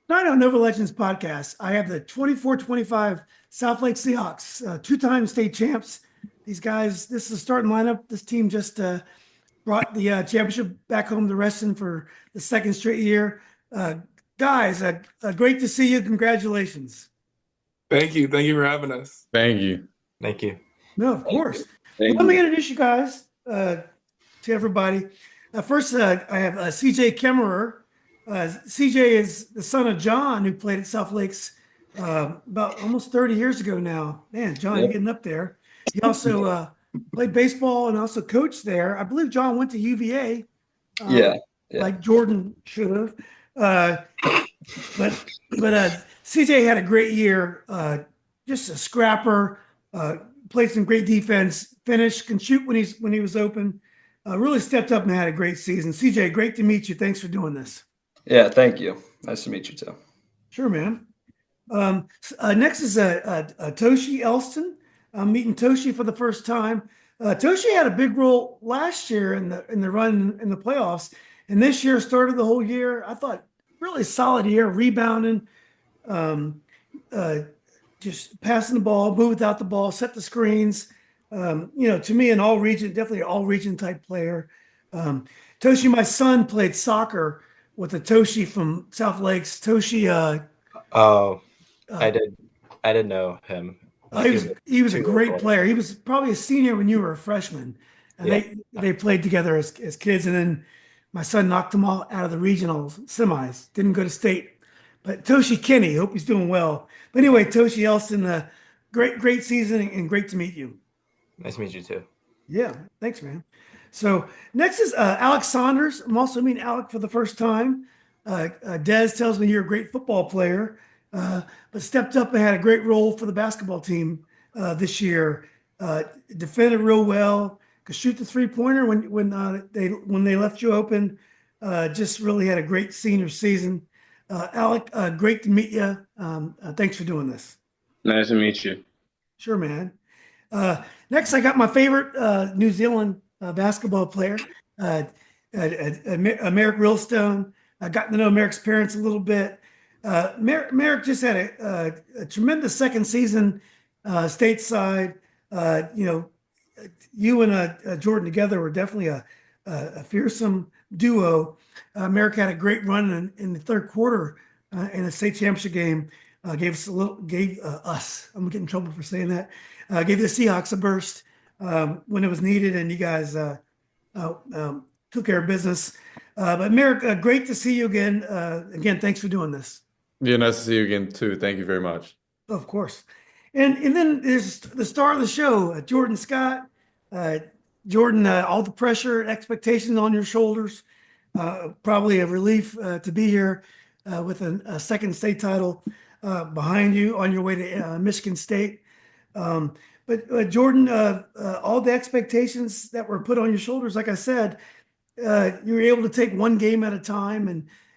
Tonight on Nova Legends podcast, I have the 24-25 South Lake Seahawks, two-time state champs. These guys, this is the starting lineup. This team just brought the championship back home to Reston for the second straight year. Uh, Guys, great to see you. Congratulations. Thank you. Thank you for having us. Thank you. Thank you. No, of course. Thank Let me you. introduce you guys to everybody. First, I have CJ Kemmerer. CJ is the son of John, who played at South Lakes about almost 30 years ago now. Man, John, you're Yep. getting up there. He also played baseball and also coached there. I believe John went to UVA, Yeah. like Jordan should have. But CJ had a great year. Just a scrapper. Played some great defense. Finished, can shoot when he was open. Really stepped up and had a great season. CJ, great to meet you. Thanks for doing this. Yeah, thank you. Nice to meet you too. Sure, man. Next is Toshi Elston. I'm meeting Toshi for the first time. Toshi had a big role last year in the run in the playoffs, and this year started the whole year. I thought really solid year, rebounding, um, uh, just passing the ball, move without the ball, set the screens. To me, an all region, definitely an all region type player. Toshi, my son played soccer with a Toshi from South Lakes. Toshi, Oh, uh, I did. I didn't know him. he was a Too great local. player. He was probably a senior when you were a freshman, and Yeah. they played together as kids. And then my son knocked them all out of the regional semis. Didn't go to state, but Toshi Kinney, hope he's doing well. But anyway, Toshi Elston, great season and great to meet you. Nice to meet you too. Yeah, thanks, man. So next is Alec Saunders. I'm also meeting Alec for the first time. Des tells me you're a great football player, but stepped up and had a great role for the basketball team this year. Defended real well. Could shoot the three-pointer when they left you open. Just really had a great senior season. Alec, great to meet you. Thanks for doing this. Nice to meet you. Sure, man. Next, I got my favorite New Zealand basketball player, Merrick Rillstone. I got to know Merrick's parents a little bit. Merrick just had a tremendous second season stateside. You and Jordan together were definitely a fearsome duo. Merrick had a great run in the third quarter in a state championship game. Gave us. I'm getting in trouble for saying that. Gave the Seahawks a burst when it was needed, and you guys took care of business. But Merrick, great to see you again. Again, thanks for doing this. Yeah, nice to see you again too. Thank you very much. Of course. And then there's the star of the show, Jordan Scott. Uh, Jordan, all the pressure, expectations on your shoulders. Probably a relief to be here with a second state title behind you on your way to Michigan State. But Jordan, all the expectations that were put on your shoulders, like I said, you were able to take one game at a time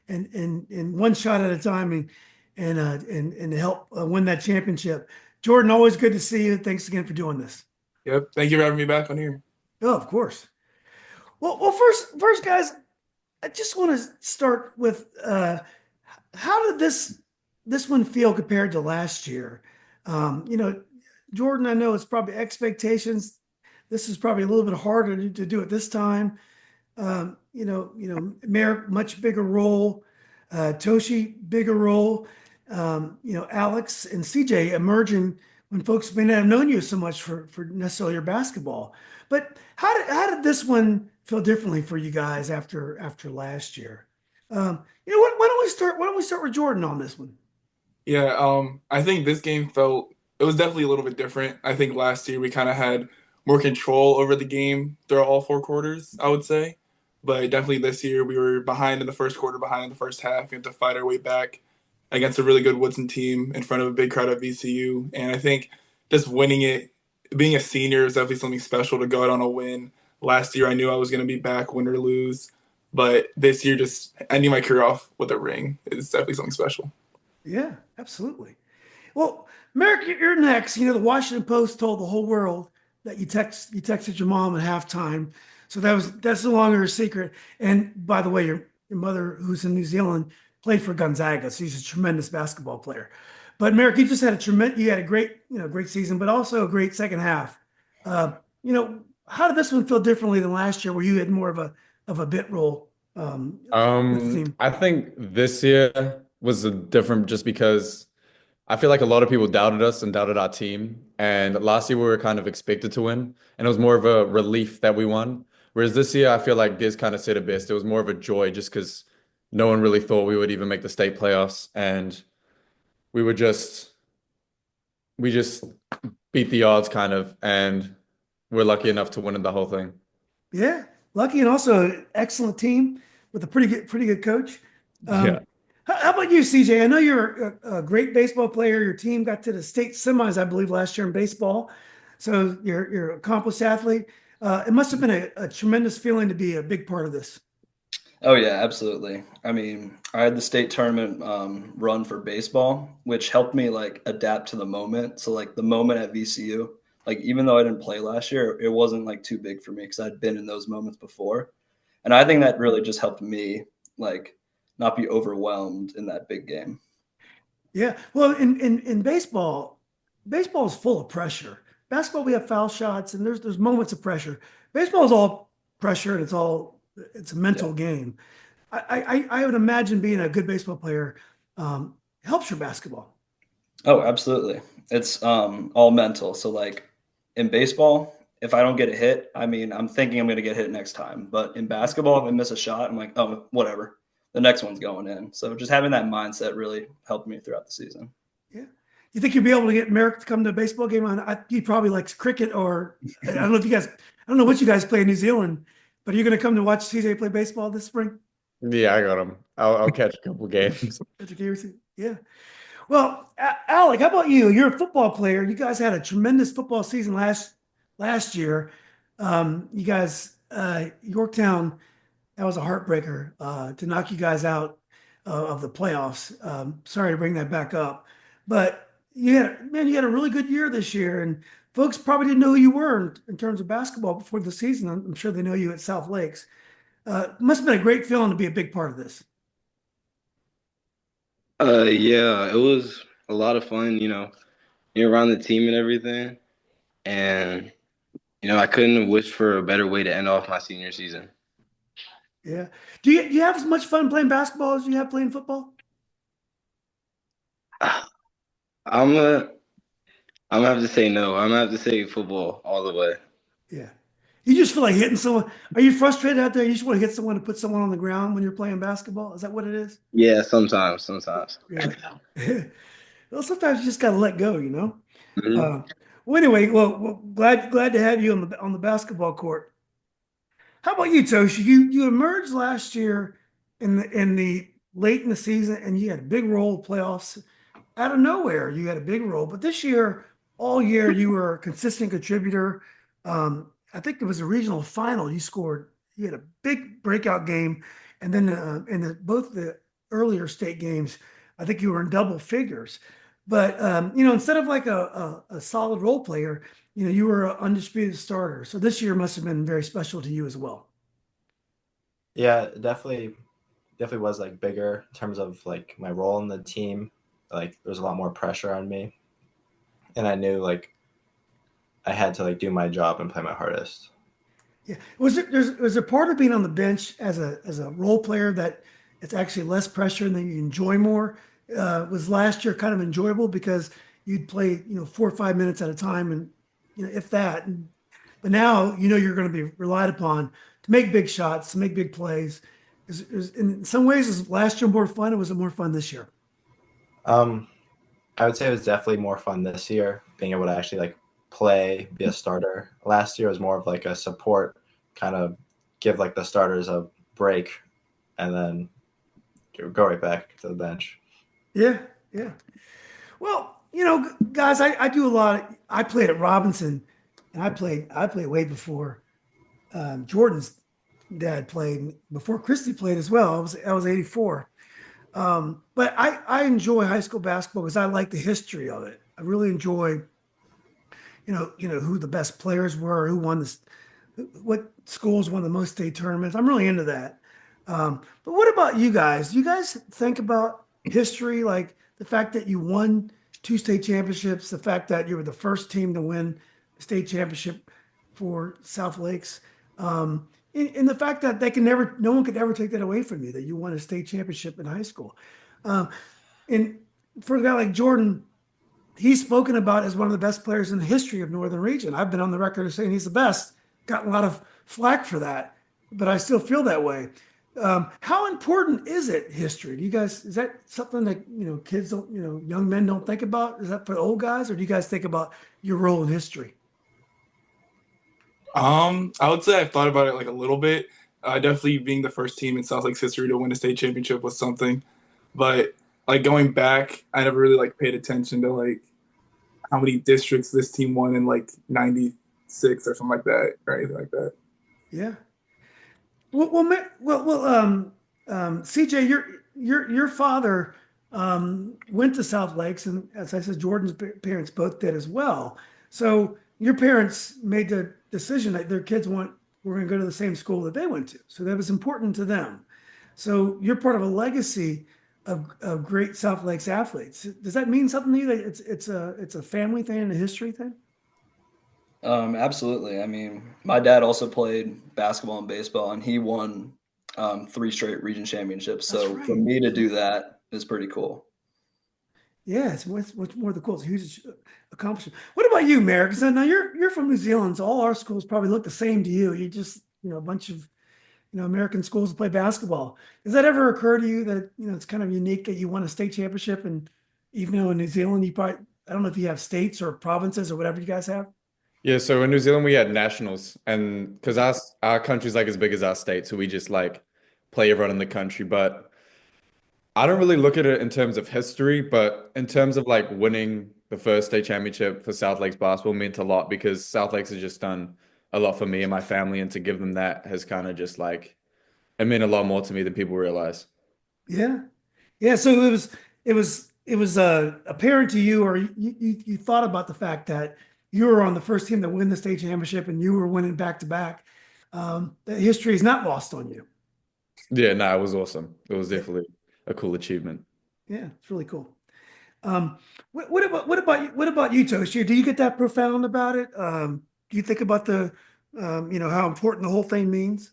and one shot at a time and help win that championship. Jordan, always good to see you. Thanks again for doing this. Yep. Thank you for having me back on here. Oh, of course. Well, first, guys, I just want to start with how did this one feel compared to last year? Jordan, I know it's probably expectations. This is probably a little bit harder to do it this time. Merrick, much bigger role. Toshi, bigger role. Alex and CJ emerging when folks may not have known you so much for necessarily your basketball. But how did this one feel differently for you guys after last year? Why don't we start with Jordan on this one? Yeah. I think this game it was definitely a little bit different. I think last year we kind of had more control over the game throughout all four quarters, I would say. But definitely this year we were behind in the first quarter, behind in the first half. We had to fight our way back against a really good Woodson team in front of a big crowd at VCU. And I think just winning it, being a senior is definitely something special to go out on a win. Last year I knew I was going to be back, win or lose. But this year, just ending my career off with a ring is definitely something special. Yeah, absolutely. Well, Merrick, you're next. The Washington Post told the whole world that you texted your mom at halftime, so that's no longer a secret. And by the way, your mother, who's in New Zealand, played for Gonzaga, so he's a tremendous basketball player. But Merrick, you just had a great, great season, but also a great second half. How did this one feel differently than last year, where you had more of a bit role with the team? I think this year was a different just because I feel like a lot of people doubted us and doubted our team. And last year we were kind of expected to win, and it was more of a relief that we won. Whereas this year, I feel like Diz kind of said it best. It was more of a joy just because no one really thought we would even make the state playoffs, and we were we just beat the odds kind of, and we're lucky enough to win the whole thing. Yeah, lucky and also an excellent team with a pretty good coach. Yeah. How about you, CJ? I know you're a great baseball player. Your team got to the state semis, I believe, last year in baseball. So you're an accomplished athlete. It must have been a tremendous feeling to be a big part of this. Oh yeah, absolutely. I mean, I had the state tournament run for baseball, which helped me like adapt to the moment. So like the moment at VCU, like even though I didn't play last year, it wasn't like too big for me because I'd been in those moments before. And I think that really just helped me like not be overwhelmed in that big game. Yeah. Well, in baseball is full of pressure. Basketball, we have foul shots and there's moments of pressure. Baseball is all pressure and it's a mental game. I would imagine being a good baseball player helps your basketball. Oh, absolutely. It's all mental. So like in baseball, if I don't get a hit, I mean, I'm thinking I'm going to get hit next time. But in basketball, if I miss a shot, I'm like, oh, whatever. The next one's going in. So just having that mindset really helped me throughout the season. Yeah. You think you'll be able to get Merrick to come to a baseball game? He probably likes cricket, or I don't know if I don't know what you guys play in New Zealand, but are you going to come to watch CJ play baseball this spring? Yeah, I got him. I'll catch a couple games. Yeah. Well, Alec, how about you? You're a football player. You guys had a tremendous football season last year. You guys, Yorktown, that was a heartbreaker to knock you guys out of the playoffs. Sorry to bring that back up, but you had a really good year this year, and folks probably didn't know who you were in terms of basketball before the season. I'm sure they know you at South Lakes. Must have been a great feeling to be a big part of this. Yeah, it was a lot of fun, you're around the team and everything. And, I couldn't have wished for a better way to end off my senior season. Yeah. Do you have as much fun playing basketball as you have playing football? I'm gonna, I'm gonna have to say no. I'm gonna have to say football all the way. Yeah. You just feel like hitting someone. Are you frustrated out there? You just want to hit someone to put someone on the ground when you're playing basketball? Is that what it is? Yeah, sometimes. Yeah. Well, sometimes you just got to let go, you know? Mhm. Well, anyway, glad to have you on the basketball court. How about you, Toshi? You emerged last year in the late in the season, and you had a big role in playoffs. Out of nowhere, you had a big role. But this year, all year, you were a consistent contributor. I think it was a regional final. You had a big breakout game, and then both the earlier state games, I think you were in double figures. But instead of like a solid role player, you were an undisputed starter. So this year must have been very special to you as well. Yeah, definitely was like bigger in terms of like my role in the team. Like there's a lot more pressure on me, and I knew like I had to like do my job and play my hardest. Yeah. Was there part of being on the bench as a role player that it's actually less pressure and then you enjoy more? Was last year kind of enjoyable because you'd play 4 or 5 minutes at a time, and if that, but now you're going to be relied upon to make big shots, to make big plays. In some ways, is last year more fun, or was it more fun this year? I would say it was definitely more fun this year, being able to actually like play, be a starter. Last year was more of like a support, kind of give like the starters a break and then go right back to the bench. Yeah, yeah. Well, guys, I do a lot. I played at Robinson, and I played way before Jordan's dad played, before Christy played as well. I was 84. But I enjoy high school basketball because I like the history of it. I really enjoy, who the best players were, what schools won the most state tournaments. I'm really into that. But what about you guys? Do you guys think about history, like the fact that you won two state championships, the fact that you were the first team to win a state championship for South Lakes, and the fact that no one could ever take that away from you, that you won a state championship in high school. Um, and for a guy like Jordan, he's spoken about as one of the best players in the history of Northern Region. I've been on the record as saying he's the best. Got a lot of flack for that, but I still feel that way. How important is it, history? Do you guys, is that something that, kids don't, young men don't think about? Is that for old guys, or do you guys think about your role in history? I would say I've thought about it like a little bit. Definitely being the first team in South Lake's history to win a state championship was something, but like going back, I never really like paid attention to like how many districts this team won in like '96 or something like that or anything like that. Yeah. CJ, your father went to South Lakes, and as I said, Jordan's parents both did as well. So your parents made the decision that their kids were going to go to the same school that they went to. So that was important to them. So you're part of a legacy of great South Lakes athletes. Does that mean something to you? That it's a family thing and a history thing? Absolutely. I mean, my dad also played basketball and baseball, and he won 3 straight region championships. That's So for right. me to do that is pretty cool. Yeah, it's much more the cool. It's a huge accomplishment. What about you, Merrick? 'Cause now you're from New Zealand, so all our schools probably look the same to you. You just, a bunch of, American schools that play basketball. Does that ever occur to you that, it's kind of unique that you won a state championship, and even though in New Zealand you probably, I don't know if you have states or provinces or whatever you guys have? Yeah, so in New Zealand we had nationals, and because our country's like as big as our state, so we just like play everyone in the country. But I don't really look at it in terms of history, but in terms of like winning the first state championship for South Lakes basketball meant a lot because South Lakes has just done a lot for me and my family, and to give them that has kind of just like it meant a lot more to me than people realize. Yeah. Yeah, so it was apparent to you, or you thought about the fact that you were on the first team to win the state championship, and you were winning back to back. That history is not lost on you. Yeah, no, it was awesome. It was Yeah, definitely a cool achievement. yeah, it's really cool. What about you, Toshi? Do you get that profound about it? Do you think about how important the whole thing means?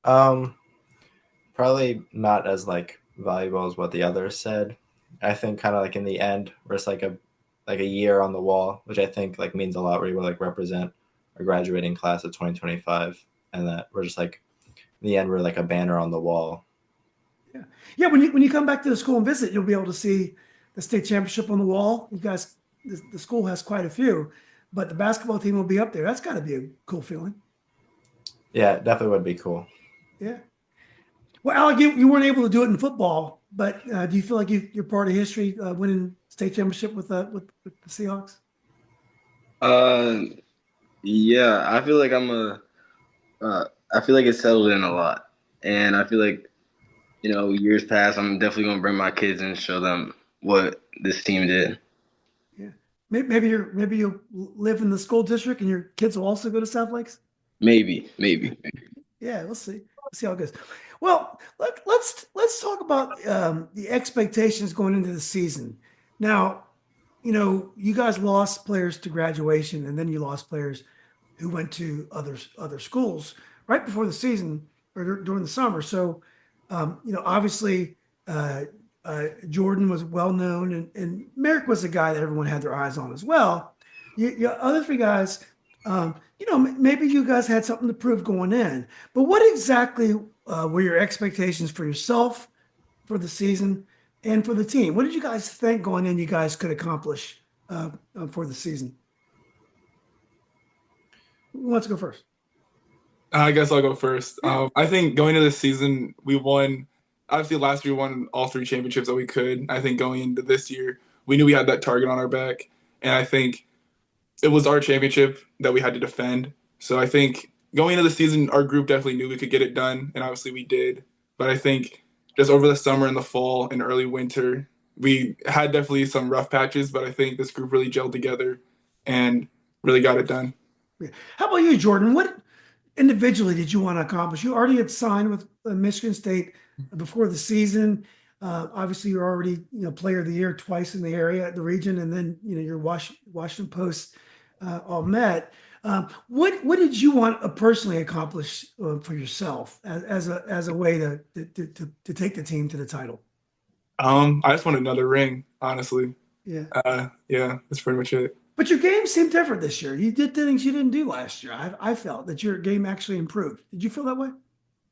Um, Probably not as like valuable as what the others said. I think kind of like in the end, where it's like a year on the wall, which I think like means a lot. Where you will like represent our graduating class of 2025, and that we're just like in the end we're like a banner on the wall. Yeah, yeah. When you come back to the school and visit, you'll be able to see the state championship on the wall. You guys, the school has quite a few, but the basketball team will be up there. That's got to be a cool feeling. Yeah, it definitely would be cool. Yeah. Well, Alec, you weren't able to do it in football, but do you feel like you're part of history, winning state championship with the Seahawks? Uh, yeah, I feel like I feel like it's settled in a lot, and I feel like years past, I'm definitely gonna bring my kids and show them what this team did. Yeah. Maybe you'll live in the school district, and your kids will also go to South Lakes. Maybe. Yeah, we'll see. We'll see how it goes. Well, let's talk about the expectations going into the season. Now, you guys lost players to graduation, and then you lost players who went to other schools right before the season or during the summer. So, obviously, Jordan was well known, and Merrick was a guy that everyone had their eyes on as well. You other three guys, maybe you guys had something to prove going in. But what exactly were your expectations for yourself, for the season, and for the team? What did you guys think going in you guys could accomplish for the season? Who wants to go first? I guess I'll go first. Yeah. I think going into this season, we won. Obviously, last year we won all 3 championships that we could. I think going into this year, we knew we had that target on our back, and I think it was our championship that we had to defend. So I think going into the season, our group definitely knew we could get it done, and obviously we did. But I think just over the summer and the fall and early winter, we had definitely some rough patches, but I think this group really gelled together and really got it done. Yeah. How about you, Jordan? individually did you want to accomplish? You already had signed with Michigan State before the season. Obviously, you're already player of the year twice in the area, the region, and then your Washington Post all met. What did you want to personally accomplish for yourself as a way to take the team to the title? I just want another ring, honestly. Yeah. Yeah, that's pretty much it. But your game seemed different this year. You did things you didn't do last year. I felt that your game actually improved. Did you feel that way?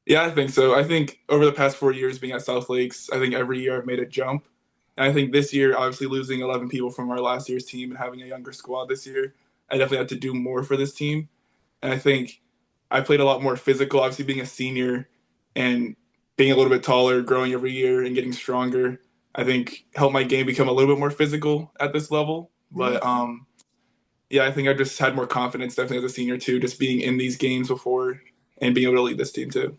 Yeah, I think so. I think over the past 4 years being at South Lakes, I think every year I've made a jump. And I think this year, obviously losing 11 people from our last year's team and having a younger squad this year, I definitely had to do more for this team. And I think I played a lot more physical, obviously being a senior and being a little bit taller, growing every year and getting stronger. I think helped my game become a little bit more physical at this level. But yeah, I think I just had more confidence definitely as a senior too, just being in these games before and being able to lead this team too.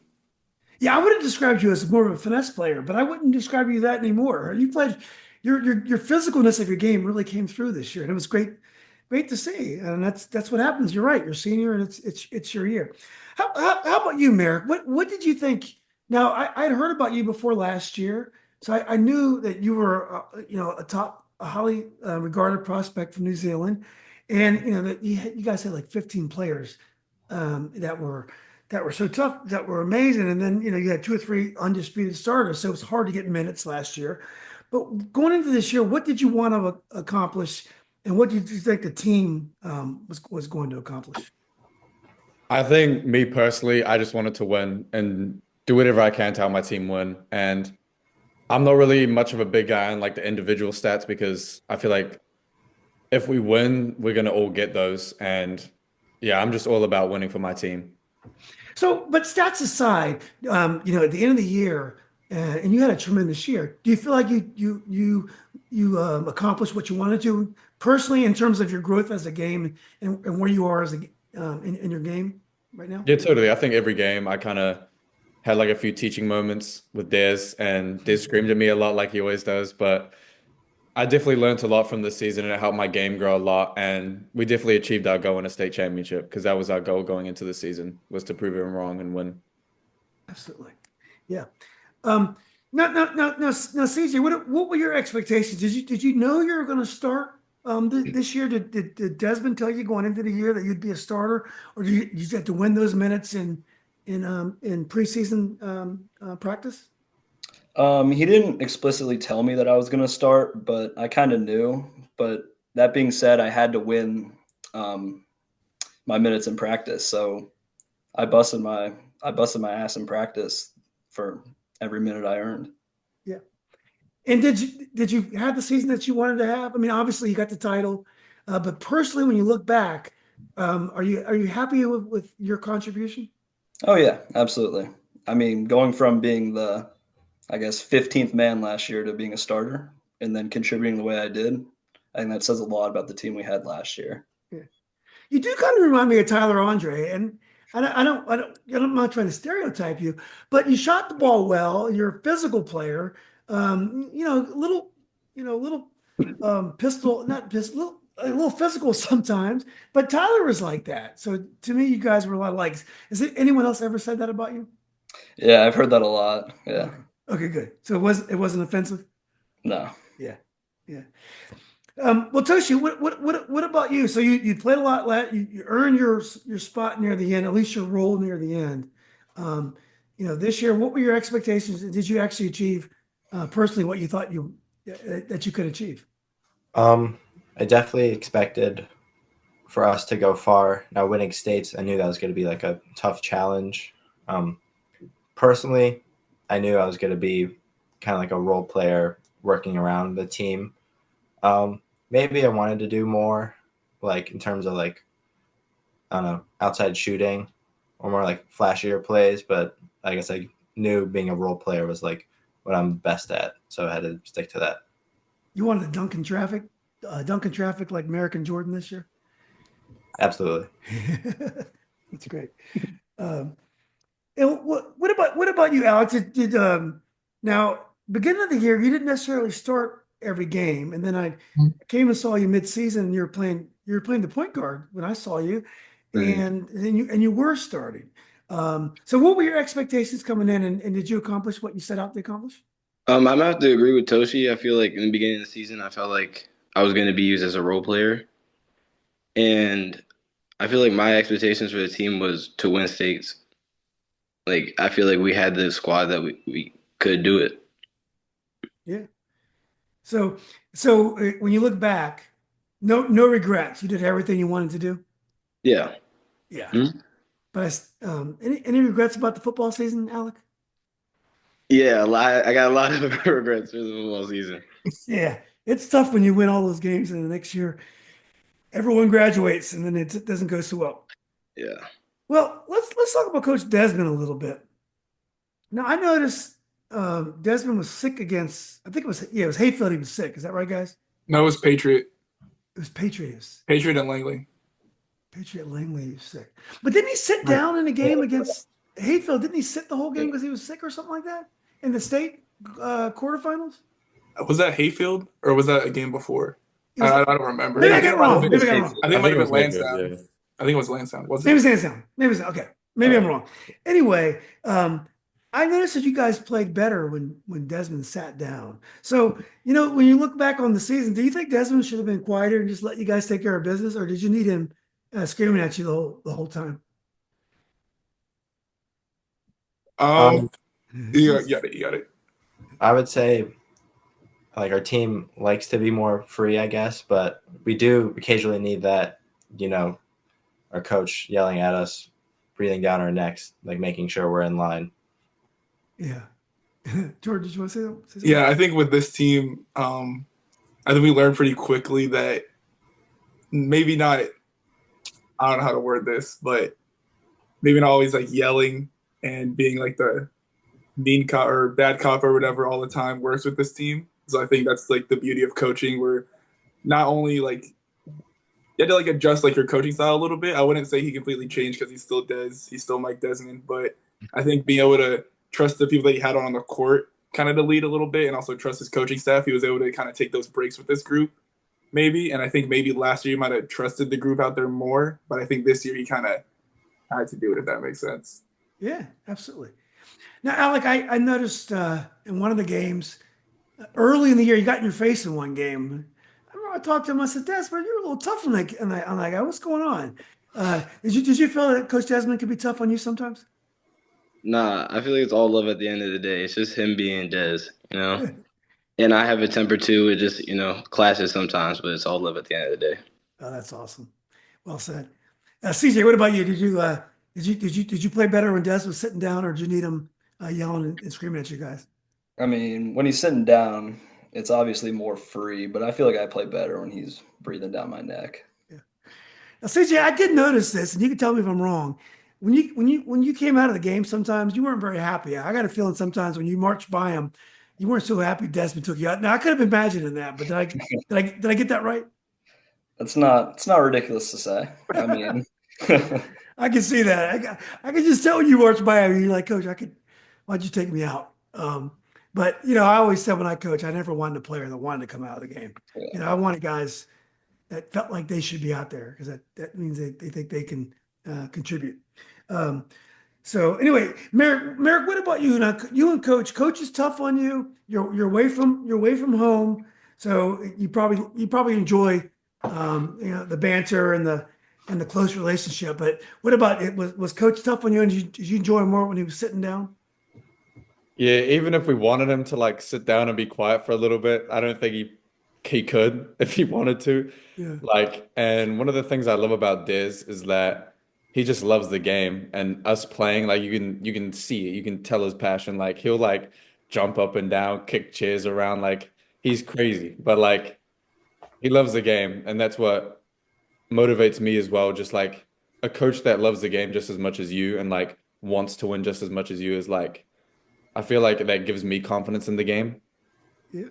Yeah, I would have described you as more of a finesse player, but I wouldn't describe you that anymore. You played your physicalness of your game really came through this year, and it was great to see. And that's what happens. You're right. You're senior, and it's your year. How about you, Merrick? What did you think? Now, I'd heard about you before last year, so I knew that you were a highly regarded prospect from New Zealand, and that you guys had like 15 players that were so tough, that were amazing. And then, you had 2 or 3 undisputed starters. So it was hard to get minutes last year. But going into this year, what did you want to accomplish? And what did you think the team was going to accomplish? I think me personally, I just wanted to win and do whatever I can to help my team win. And I'm not really much of a big guy on like the individual stats because I feel like if we win, we're going to all get those. And yeah, I'm just all about winning for my team. So, but stats aside, at the end of the year, and you had a tremendous year. Do you feel like you accomplished what you wanted to personally in terms of your growth as a game and where you are as in your game right now? Yeah, totally. I think every game I kind of had like a few teaching moments with Des, and Des screamed at me a lot like he always does. But I definitely learned a lot from this season, and it helped my game grow a lot. And we definitely achieved our goal in a state championship because that was our goal going into the season, was to prove everyone wrong and win. Absolutely. Yeah. Now, CJ, what were your expectations? Did you know you were going to start this year? Did Desmond tell you going into the year that you'd be a starter, or did you just have to win those minutes in preseason practice? He didn't explicitly tell me that I was going to start, but I kind of knew. But that being said, I had to win my minutes in practice, so I busted my ass in practice for every minute I earned. Yeah. And did you have the season that you wanted to have? I mean, obviously you got the title, but personally, when you look back, are you happy with your contribution? Oh yeah, absolutely. I mean, going from being the, I guess, 15th man last year to being a starter and then contributing the way I did, I think that says a lot about the team we had last year. Yeah. You do kind of remind me of Tyler Andre, and I'm not trying to stereotype you, but you shot the ball well. You're a physical player. Little pistol, not pistol, a little physical sometimes. But Tyler was like that. So to me, you guys were a lot of likes. Is it anyone else ever said that about you? Yeah, I've heard that a lot. Yeah. Okay, good. So it wasn't offensive? No. Yeah. Yeah. Well, Toshi, what about you? So you played a lot. You earned your spot near the end, at least your role near the end. This year, what were your expectations? Did you actually achieve personally what you thought that you could achieve? I definitely expected for us to go far. Now, winning states, I knew that was going to be like a tough challenge. Personally, I knew I was going to be kind of like a role player working around the team. Maybe I wanted to do more, like in terms of like, I don't know, outside shooting or more like flashier plays. But I guess I knew being a role player was like what I'm best at. So I had to stick to that. You wanted to dunk in traffic like Merrick and Jordan this year? Absolutely. That's great. And what about you, Alex? Now beginning of the year you didn't necessarily start every game, and then I came and saw you mid-season, and you were playing the point guard when I saw you, and you were starting. So what were your expectations coming in, and did you accomplish what you set out to accomplish? I'm gonna have to agree with Toshi. I feel like in the beginning of the season, I felt like I was going to be used as a role player, and I feel like my expectations for the team was to win states. Like I feel like we had the squad that we could do it. Yeah. So when you look back, no regrets. You did everything you wanted to do. Yeah. Yeah. Mhm. But any regrets about the football season, Alec? Yeah, a lot. I got a lot of regrets for the football season. Yeah, it's tough when you win all those games and the next year everyone graduates and then it doesn't go so well. Yeah. Well, let's talk about Coach Desmond a little bit. Now I noticed Desmond was sick against. I think it was Hayfield. He was sick. Is that right, guys? No, it was Patriot. It was Patriots. Patriot and Langley. Patriot Langley was sick. But didn't he sit down in a game against Hayfield? Didn't he sit the whole game because he was sick or something like that in the state quarterfinals? Was that Hayfield or was that a game before? It was- I don't remember. Maybe I I got think it wrong. Maybe I got it wrong. I think it might have was been Mayfield, Lansdowne. yeah. I think it was Lansdowne. Was Maybe it? it's Lansdowne. Maybe it's okay. Maybe I'm wrong. Anyway, I noticed that you guys played better when Desmond sat down. So, when you look back on the season, do you think Desmond should have been quieter and just let you guys take care of business, or did you need him screaming at you the whole time? Um, You got it. You got it. I would say like our team likes to be more free, I guess, but we do occasionally need that, our coach yelling at us, breathing down our necks, like making sure we're in line. Yeah. George, did you want to say something? Yeah, I think with this team, I think we learned pretty quickly that maybe not. I don't know how to word this, but maybe not always like yelling and being like the mean cop or bad cop or whatever all the time works with this team. So I think that's like the beauty of coaching, where not only like you had to like adjust like your coaching style a little bit. I wouldn't say he completely changed because he still does. He's still Mike Desmond, but I think being able to trust the people that he had on the court kind of to lead a little bit, and also trust his coaching staff. He was able to kind of take those breaks with this group, maybe. And I think maybe last year he might have trusted the group out there more, but I think this year he kind of had to do it, if that makes sense. Yeah, absolutely. Now, Alec, I noticed in one of the games early in the year, you got in your face in one game. I remember I talked to him. I said, Desmond, you're a little tough on that guy. What's going on? Did you feel that Coach Desmond could be tough on you sometimes? Nah, I feel like it's all love at the end of the day. It's just him being Des, And I have a temper too. It just, clashes sometimes, but it's all love at the end of the day. Oh, that's awesome. Well said. CJ, what about you? Did you play better when Des was sitting down, or did you need him yelling and screaming at you guys? I mean, when he's sitting down, it's obviously more free, but I feel like I play better when he's breathing down my neck. Yeah. Now, CJ, I did notice this, and you can tell me if I'm wrong. When you came out of the game, sometimes you weren't very happy. I got a feeling sometimes when you marched by him, you weren't so happy Desmond took you out. Now I could have imagined that, but did I get that right? It's not ridiculous to say. I mean, I can see that. I can just tell when you march by him, you're like, Coach, why'd you take me out? But I always said when I coach, I never wanted a player that wanted to come out of the game. Yeah. I wanted guys that felt like they should be out there because that means they think they can contribute. So anyway, Merrick, what about you? Now, you and Coach is tough on you. You're away from home, so you probably enjoy the banter and the close relationship. But what about it? Was Coach tough on you, and did you enjoy him more when he was sitting down? Yeah, even if we wanted him to like sit down and be quiet for a little bit, I don't think he could if he wanted to. Yeah. Like, and one of the things I love about Diz is that he just loves the game, and us playing, like you can see it, you can tell his passion. Like he'll like jump up and down, kick chairs around, like he's crazy, but like he loves the game, and that's what motivates me as well. Just like a coach that loves the game just as much as you and like wants to win just as much as you is like I feel like that gives me confidence in the game. Yeah.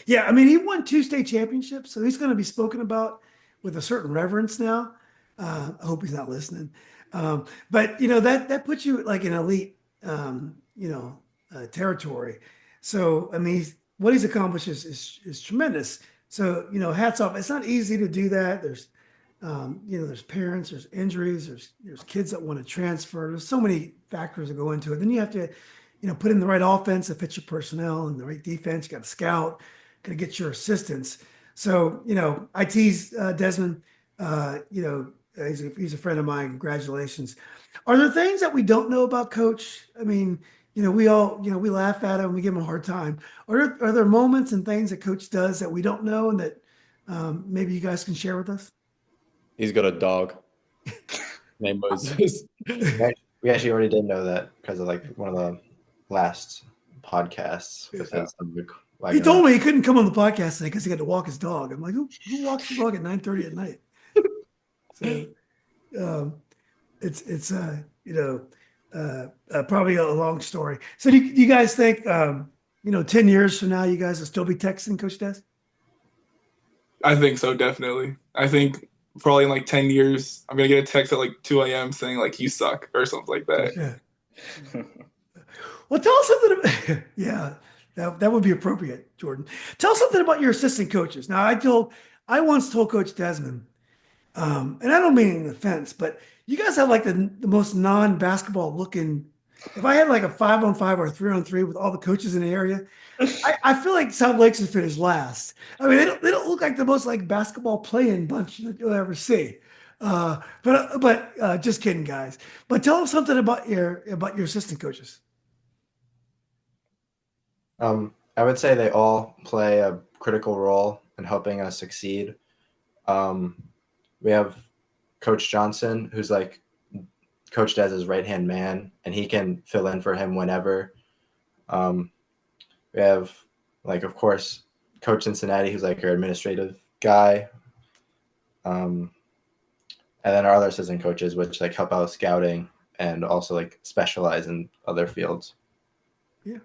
Yeah, I mean, he won 2 state championships, so he's going to be spoken about with a certain reverence now. I hope he's not listening. But that puts you like in elite, territory. So I mean, what he's accomplished is tremendous. So hats off. It's not easy to do that. There's There's parents, there's injuries, there's kids that want to transfer. There's so many factors that go into it. Then you have to, put in the right offense that fits your personnel and the right defense. You got to scout, got to get your assistants. So, I tease Desmond, he's a friend of mine. Congratulations. Are there things that we don't know about Coach? I mean, we we laugh at him, we give him a hard time. Are there moments and things that Coach does that we don't know and that maybe you guys can share with us? He's got a dog named Moses. We actually already did know that because of like one of the last podcasts with his He told me he couldn't come on the podcast today because he had to walk his dog. I'm like, who walks the dog at 9:30 at night? So it's probably a long story. So do you guys think 10 years from now you guys will still be texting Coach Des? I think so, definitely. I think probably in like 10 years, I'm going to get a text at like 2 a.m. saying like, you suck or something like that. Yeah. Well, tell us something. Yeah, that would be appropriate, Jordan. Tell us something about your assistant coaches. Now, I once told Coach Desmond, and I don't mean an offense, but you guys have like the most non-basketball looking. If I had like a 5-on-5 or a 3-on-3 with all the coaches in the area, I feel like South Lakes would finish last. I mean, they don't look like the most like basketball playing bunch that you'll ever see. But just kidding, guys. But tell us something about your assistant coaches. I would say they all play a critical role in helping us succeed. We have Coach Johnson, who's like Coach Dez's right-hand man, and he can fill in for him whenever. We have, like, of course, Coach Cincinnati, who's like our administrative guy. And then our other assistant coaches, which like help out scouting and also like specialize in other fields. Yeah.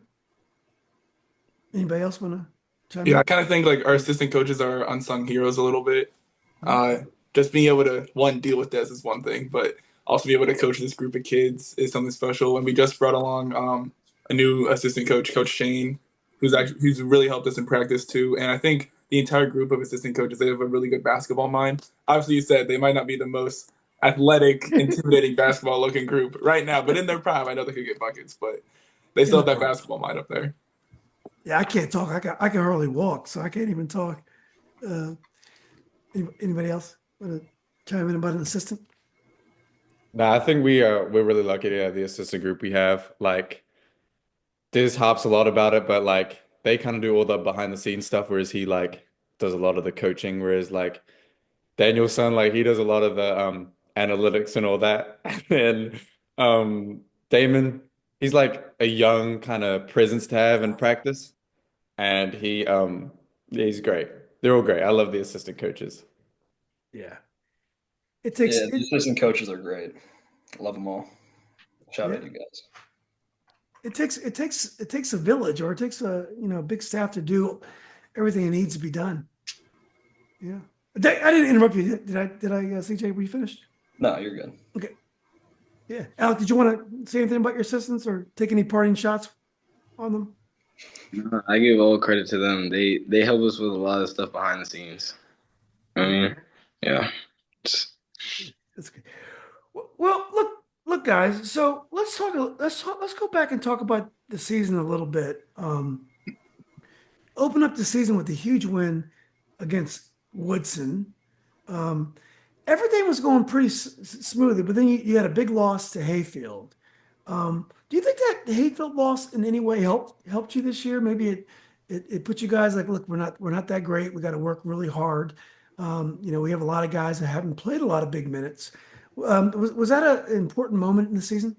Anybody else want to chime Yeah, in? I kind of think like our assistant coaches are unsung heroes a little bit. Just being able to, one, deal with this is one thing, but also be able to coach this group of kids is something special. And we just brought along a new assistant coach, Coach Shane, who's really helped us in practice too. And I think the entire group of assistant coaches, they have a really good basketball mind. Obviously, you said they might not be the most athletic, intimidating basketball looking group right now, but in their prime, I know they could get buckets, but they still have that basketball mind up there. Yeah, I can't talk. I can hardly walk, so I can't even talk. Anybody else want to chime in about an assistant? No, I think we're really lucky to have the assistant group we have. Like, Diz hops a lot about it, but like they kind of do all the behind the scenes stuff, whereas he like does a lot of the coaching, whereas like Danielson, like he does a lot of the analytics and all that. And then Damon, he's like a young kind of presence to have in practice. And he's great. They're all great. I love the assistant coaches. Yeah. It takes the assistant coaches are great. Love them all. Shout out you guys. It takes a village, or it takes a big staff to do everything that needs to be done. Yeah. I didn't interrupt you. Did I, CJ? Were you finished? No, you're good. Okay. Yeah. Alec, did you want to say anything about your assistants or take any parting shots on them? No, I give all credit to them. They help us with a lot of stuff behind the scenes. I mean, yeah. That's good. Well, look, guys. So let's go back and talk about the season a little bit. Open up the season with a huge win against Woodson. Everything was going pretty smoothly, but then you had a big loss to Hayfield. Do you think that the Hayfield loss in any way helped you this year? Maybe it put you guys like, look, we're not that great. We got to work really hard. We have a lot of guys that haven't played a lot of big minutes. Was that an important moment in the season?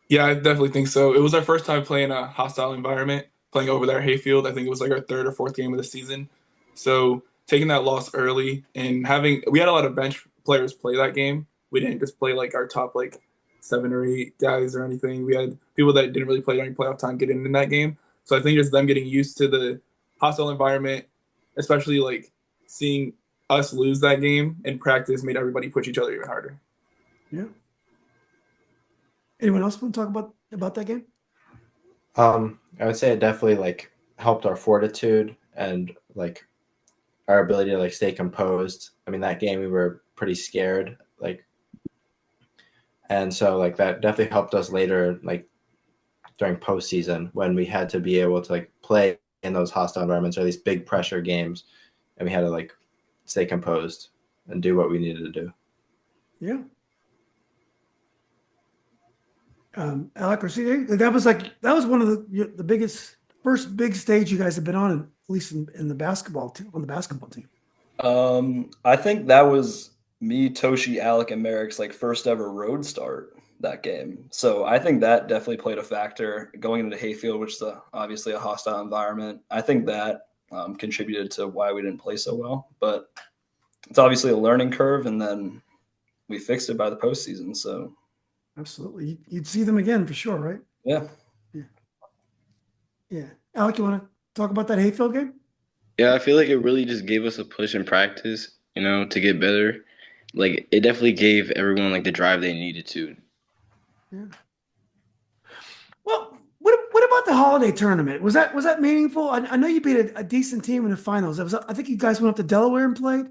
Yeah, I definitely think so. It was our first time playing a hostile environment, playing over there at Hayfield. I think it was like our third or fourth game of the season. So taking that loss early and we had a lot of bench players play that game. We didn't just play like our top like 7 or 8 guys or anything. We had people that didn't really play during playoff time get in that game. So I think just them getting used to the hostile environment, especially like seeing us lose that game in practice, made everybody push each other even harder. Yeah. Anyone else want to talk about that game? I would say it definitely like helped our fortitude and like our ability to like stay composed. I mean, that game we were pretty scared, like, and so like that definitely helped us later, like during postseason when we had to be able to like play in those hostile environments or these big pressure games, and we had to like stay composed and do what we needed to do. Yeah. Alec or CJ, that was one of the biggest first big stage you guys have been on, at least in the basketball team, on the basketball team. I think that was me, Toshi, Alec, and Merrick's like first ever road start that game. So I think that definitely played a factor going into Hayfield, which is obviously a hostile environment. I think that contributed to why we didn't play so well. But it's obviously a learning curve, and then we fixed it by the postseason. So absolutely, you'd see them again for sure, right? Yeah. Alec, you want to talk about that Hayfield game? Yeah, I feel like it really just gave us a push in practice, to get better. Like it definitely gave everyone like the drive they needed to. Yeah. Well, what about the holiday tournament? Was that meaningful? I know you beat a decent team in the finals. I think you guys went up to Delaware and played.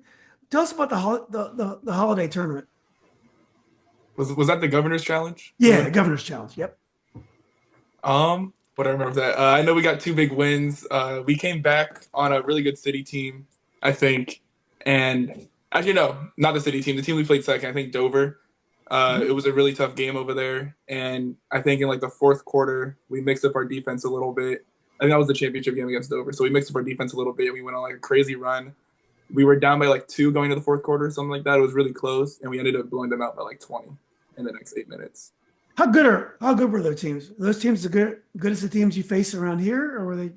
Tell us about the holiday tournament. Was that the Governor's Challenge? Yeah, the Governor's Challenge. Yep. What I remember of that. I know we got 2 big wins. We came back on a really good city team, I think. And actually, no, not the city team. The team we played second, I think Dover. It was a really tough game over there. And I think in like the fourth quarter, we mixed up our defense a little bit. I think that was the championship game against Dover. So we mixed up our defense a little bit. We went on like a crazy run. We were down by like 2 going to the fourth quarter, something like that. It was really close. And we ended up blowing them out by like 20 in the next 8 minutes. How good were those teams? Were those teams as good as the teams you face around here, or were they?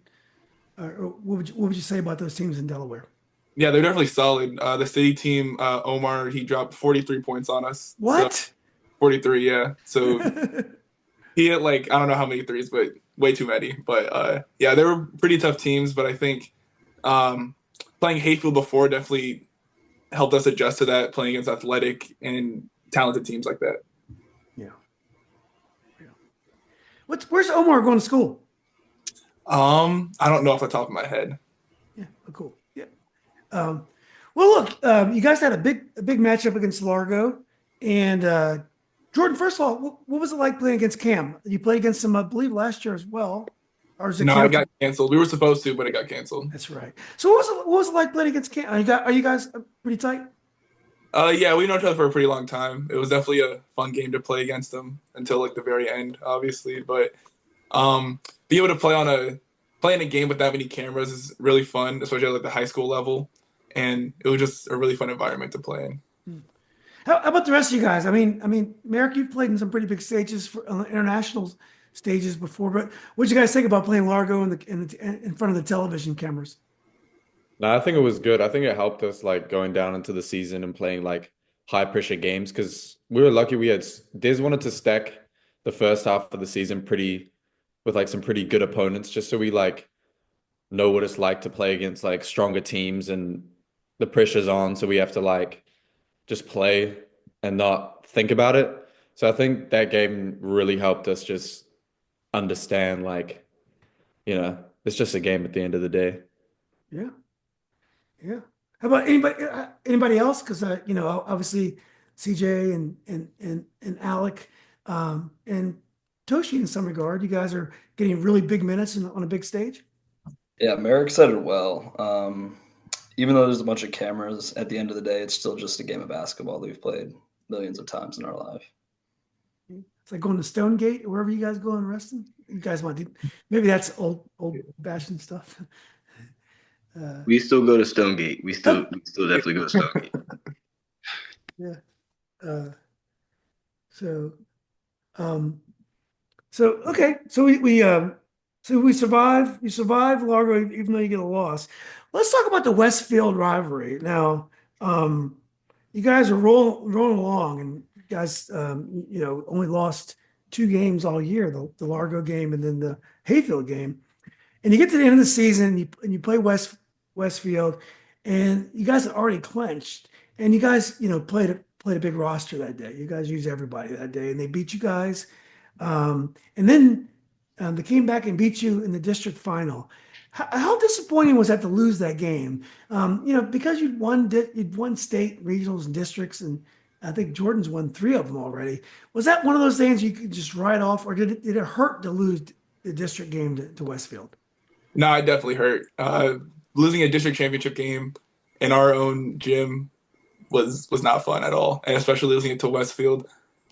Or what would you say about those teams in Delaware? Yeah, they're definitely solid. The city team, Omar, he dropped 43 points on us. What? So, 43, yeah. So he hit like I don't know how many threes, but way too many. But yeah, they were pretty tough teams. But I think playing Hayfield before definitely helped us adjust to that. Playing against athletic and talented teams like that. Where's Omar going to school? I don't know off the top of my head. Yeah, cool. Yeah. Well, look, you guys had a big matchup against Largo, and Jordan. First of all, what was it like playing against Cam? You played against him, I believe, last year as well. Or is it No, it got canceled. We were supposed to, but it got canceled. That's right. So what was it like playing against Cam? Are you guys pretty tight? Yeah, we know each other for a pretty long time. It was definitely a fun game to play against them until like the very end, obviously. But be able to play in a game with that many cameras is really fun, especially at like the high school level. And it was just a really fun environment to play in. How about the rest of you guys? I mean, Merrick, you've played in some pretty big stages international stages before, but what did you guys think about playing Largo in front of the television cameras? No, I think it was good. I think it helped us like going down into the season and playing like high pressure games because we were lucky Diz wanted to stack the first half of the season with like some pretty good opponents just so we like know what it's like to play against like stronger teams and the pressure's on, so we have to like just play and not think about it. So I think that game really helped us just understand like, it's just a game at the end of the day. Yeah. Yeah. How about anybody else? Because obviously CJ and Alec and Toshi in some regard, you guys are getting really big minutes on a big stage. Yeah, Merrick said it well. Even though there's a bunch of cameras, at the end of the day, it's still just a game of basketball that we've played millions of times in our life. It's like going to Stonegate, wherever you guys go and resting. You guys want to maybe that's old fashioned stuff. We still go to Stonegate. We still definitely go to Stonegate. Yeah. Okay. So we survive. You survive Largo, even though you get a loss. Let's talk about the Westfield rivalry now. You guys are rolling along, and you guys, only lost 2 games all year: the Largo game and then the Hayfield game. And you get to the end of the season, and you play Westfield, and you guys had already clinched, and you guys, played a big roster that day. You guys used everybody that day, and they beat you guys. And then they came back and beat you in the district final. How disappointing was that to lose that game? Because you'd won state, regionals, and districts, and I think Jordan's won 3 of them already. Was that one of those things you could just write off, or did it hurt to lose the district game to Westfield? No, it definitely hurt. Losing a district championship game in our own gym was not fun at all, and especially losing it to Westfield.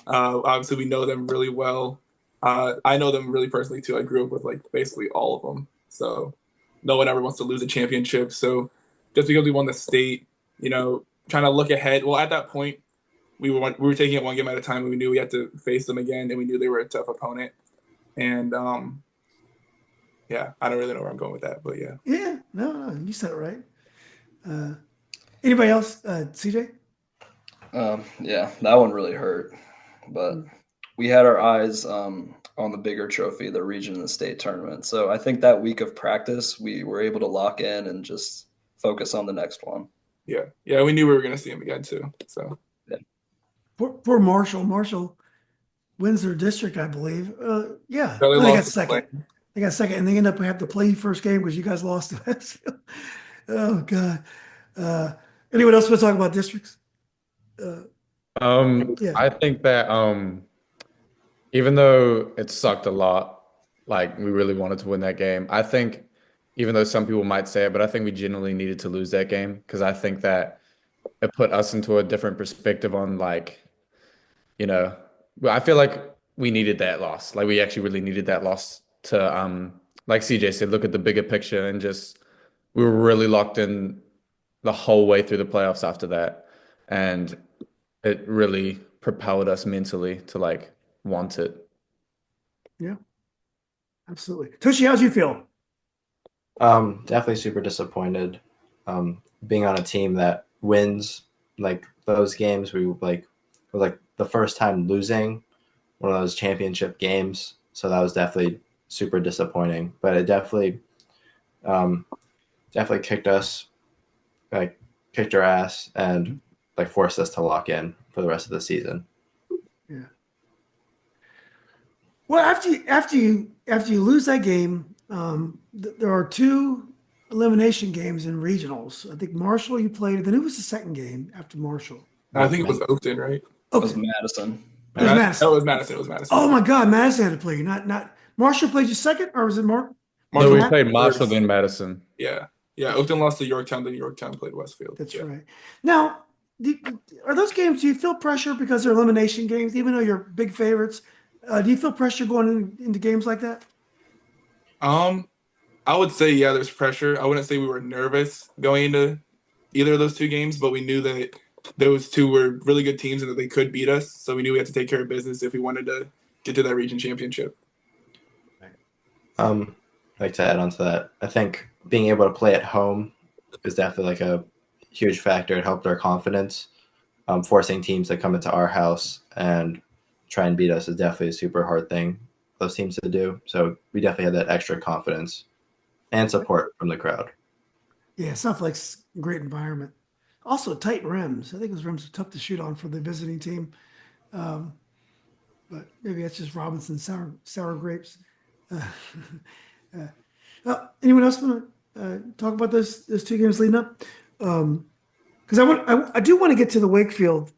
Obviously, we know them really well. I know them really personally too. I grew up with like basically all of them, so no one ever wants to lose a championship. So just because we won the state, trying to look ahead. Well, at that point, we were taking it one game at a time, and we knew we had to face them again, and we knew they were a tough opponent. And yeah, I don't really know where I'm going with that, but yeah. Yeah, no, you said it right. Anybody else? CJ? Yeah, that one really hurt, but we had our eyes on the bigger trophy, the region and the state tournament. So I think that week of practice, we were able to lock in and just focus on the next one. Yeah, we knew we were going to see him again too. So Poor Marshall. Marshall wins their district, I believe. Yeah, So they got lost the second. play. They got second, and they end up having to play first game because you guys lost to Westfield. Oh God. Anyone else want to talk about districts? Yeah. I think that even though it sucked a lot, like we really wanted to win that game, I think even though some people might say it, but I think we genuinely needed to lose that game because I think that it put us into a different perspective on I feel like we needed that loss. Like we actually really needed that loss to like CJ said, look at the bigger picture and just we were really locked in the whole way through the playoffs after that. And it really propelled us mentally to like want it. Yeah, absolutely. Toshi, how'd you feel? Definitely super disappointed. Being on a team that wins like those games, we like it was like the first time losing one of those championship games. So that was definitely super disappointing. But it definitely kicked our ass and like forced us to lock in for the rest of the season. Yeah. Well, after you lose that game, there are 2 elimination games in regionals. I think Marshall you played. Then who was the second game after Marshall? I think it was Oakton, right? It was Okay, Madison. it was Madison. Oh, it was Madison. It was Madison. Oh my God, Madison had to play you. Not Marshall played you second, or was it Mark? No, we Matt? played Marshall then Madison. Yeah. Oakton lost to Yorktown, then Yorktown played Westfield. That's Yeah. right. Now, are those games? Do you feel pressure because they're elimination games, even though you're big favorites? Do you feel pressure going into games like that? I would say yeah, there's pressure. I wouldn't say we were nervous going into either of those 2 games, but we knew that those 2 were really good teams and that they could beat us. So we knew we had to take care of business if we wanted to get to that region championship. I'd like to add on to that. I think being able to play at home is definitely like a huge factor. It helped our confidence. Forcing teams to come into our house and try and beat us is definitely a super hard thing those teams to do. So we definitely had that extra confidence and support from the crowd. Yeah, sounds like a great environment. Also, tight rims. I think those rims are tough to shoot on for the visiting team. But maybe that's just Robinson sour grapes. Anyone else want to talk about those 2 games leading up? Because I do want to get to the Wakefield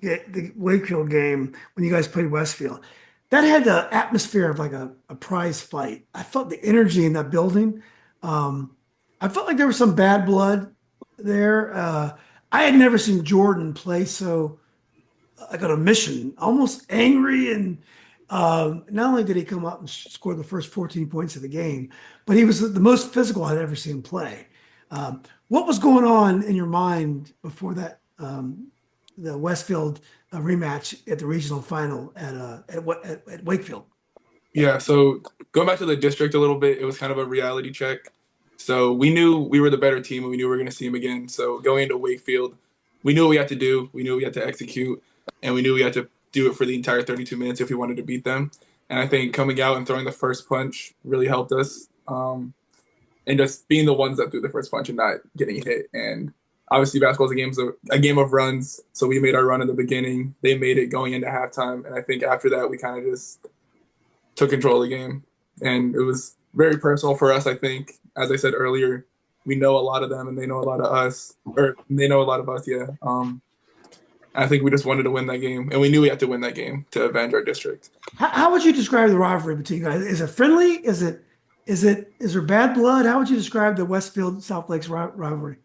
game when you guys played Westfield. That had the atmosphere of like a prize fight. I felt the energy in that building. I felt like there was some bad blood there. I had never seen Jordan play so like on a mission, almost angry. And not only did he come up and score the first 14 points of the game, but he was the most physical I'd ever seen play. What was going on in your mind before that, the Westfield rematch at the regional final at Wakefield? Yeah, so going back to the district a little bit, it was kind of a reality check. So we knew we were the better team and we knew we were going to see them again. So going into Wakefield, we knew what we had to do. We knew we had to execute, and we knew we had to do it for the entire 32 minutes if we wanted to beat them. And I think coming out and throwing the first punch really helped us. And just being the ones that threw the first punch and not getting hit. And obviously basketball is a game of runs. So we made our run in the beginning. They made it going into halftime. And I think after that, we kind of just took control of the game. And it was very personal for us, I think. as I said earlier, we know a lot of them and they know a lot of us, or they know a lot of us. Yeah. I think we just wanted to win that game, and we knew we had to win that game to avenge our district. How would you describe the rivalry between you guys? Is it friendly? Is there bad blood? How would you describe the Westfield South Lakes rivalry?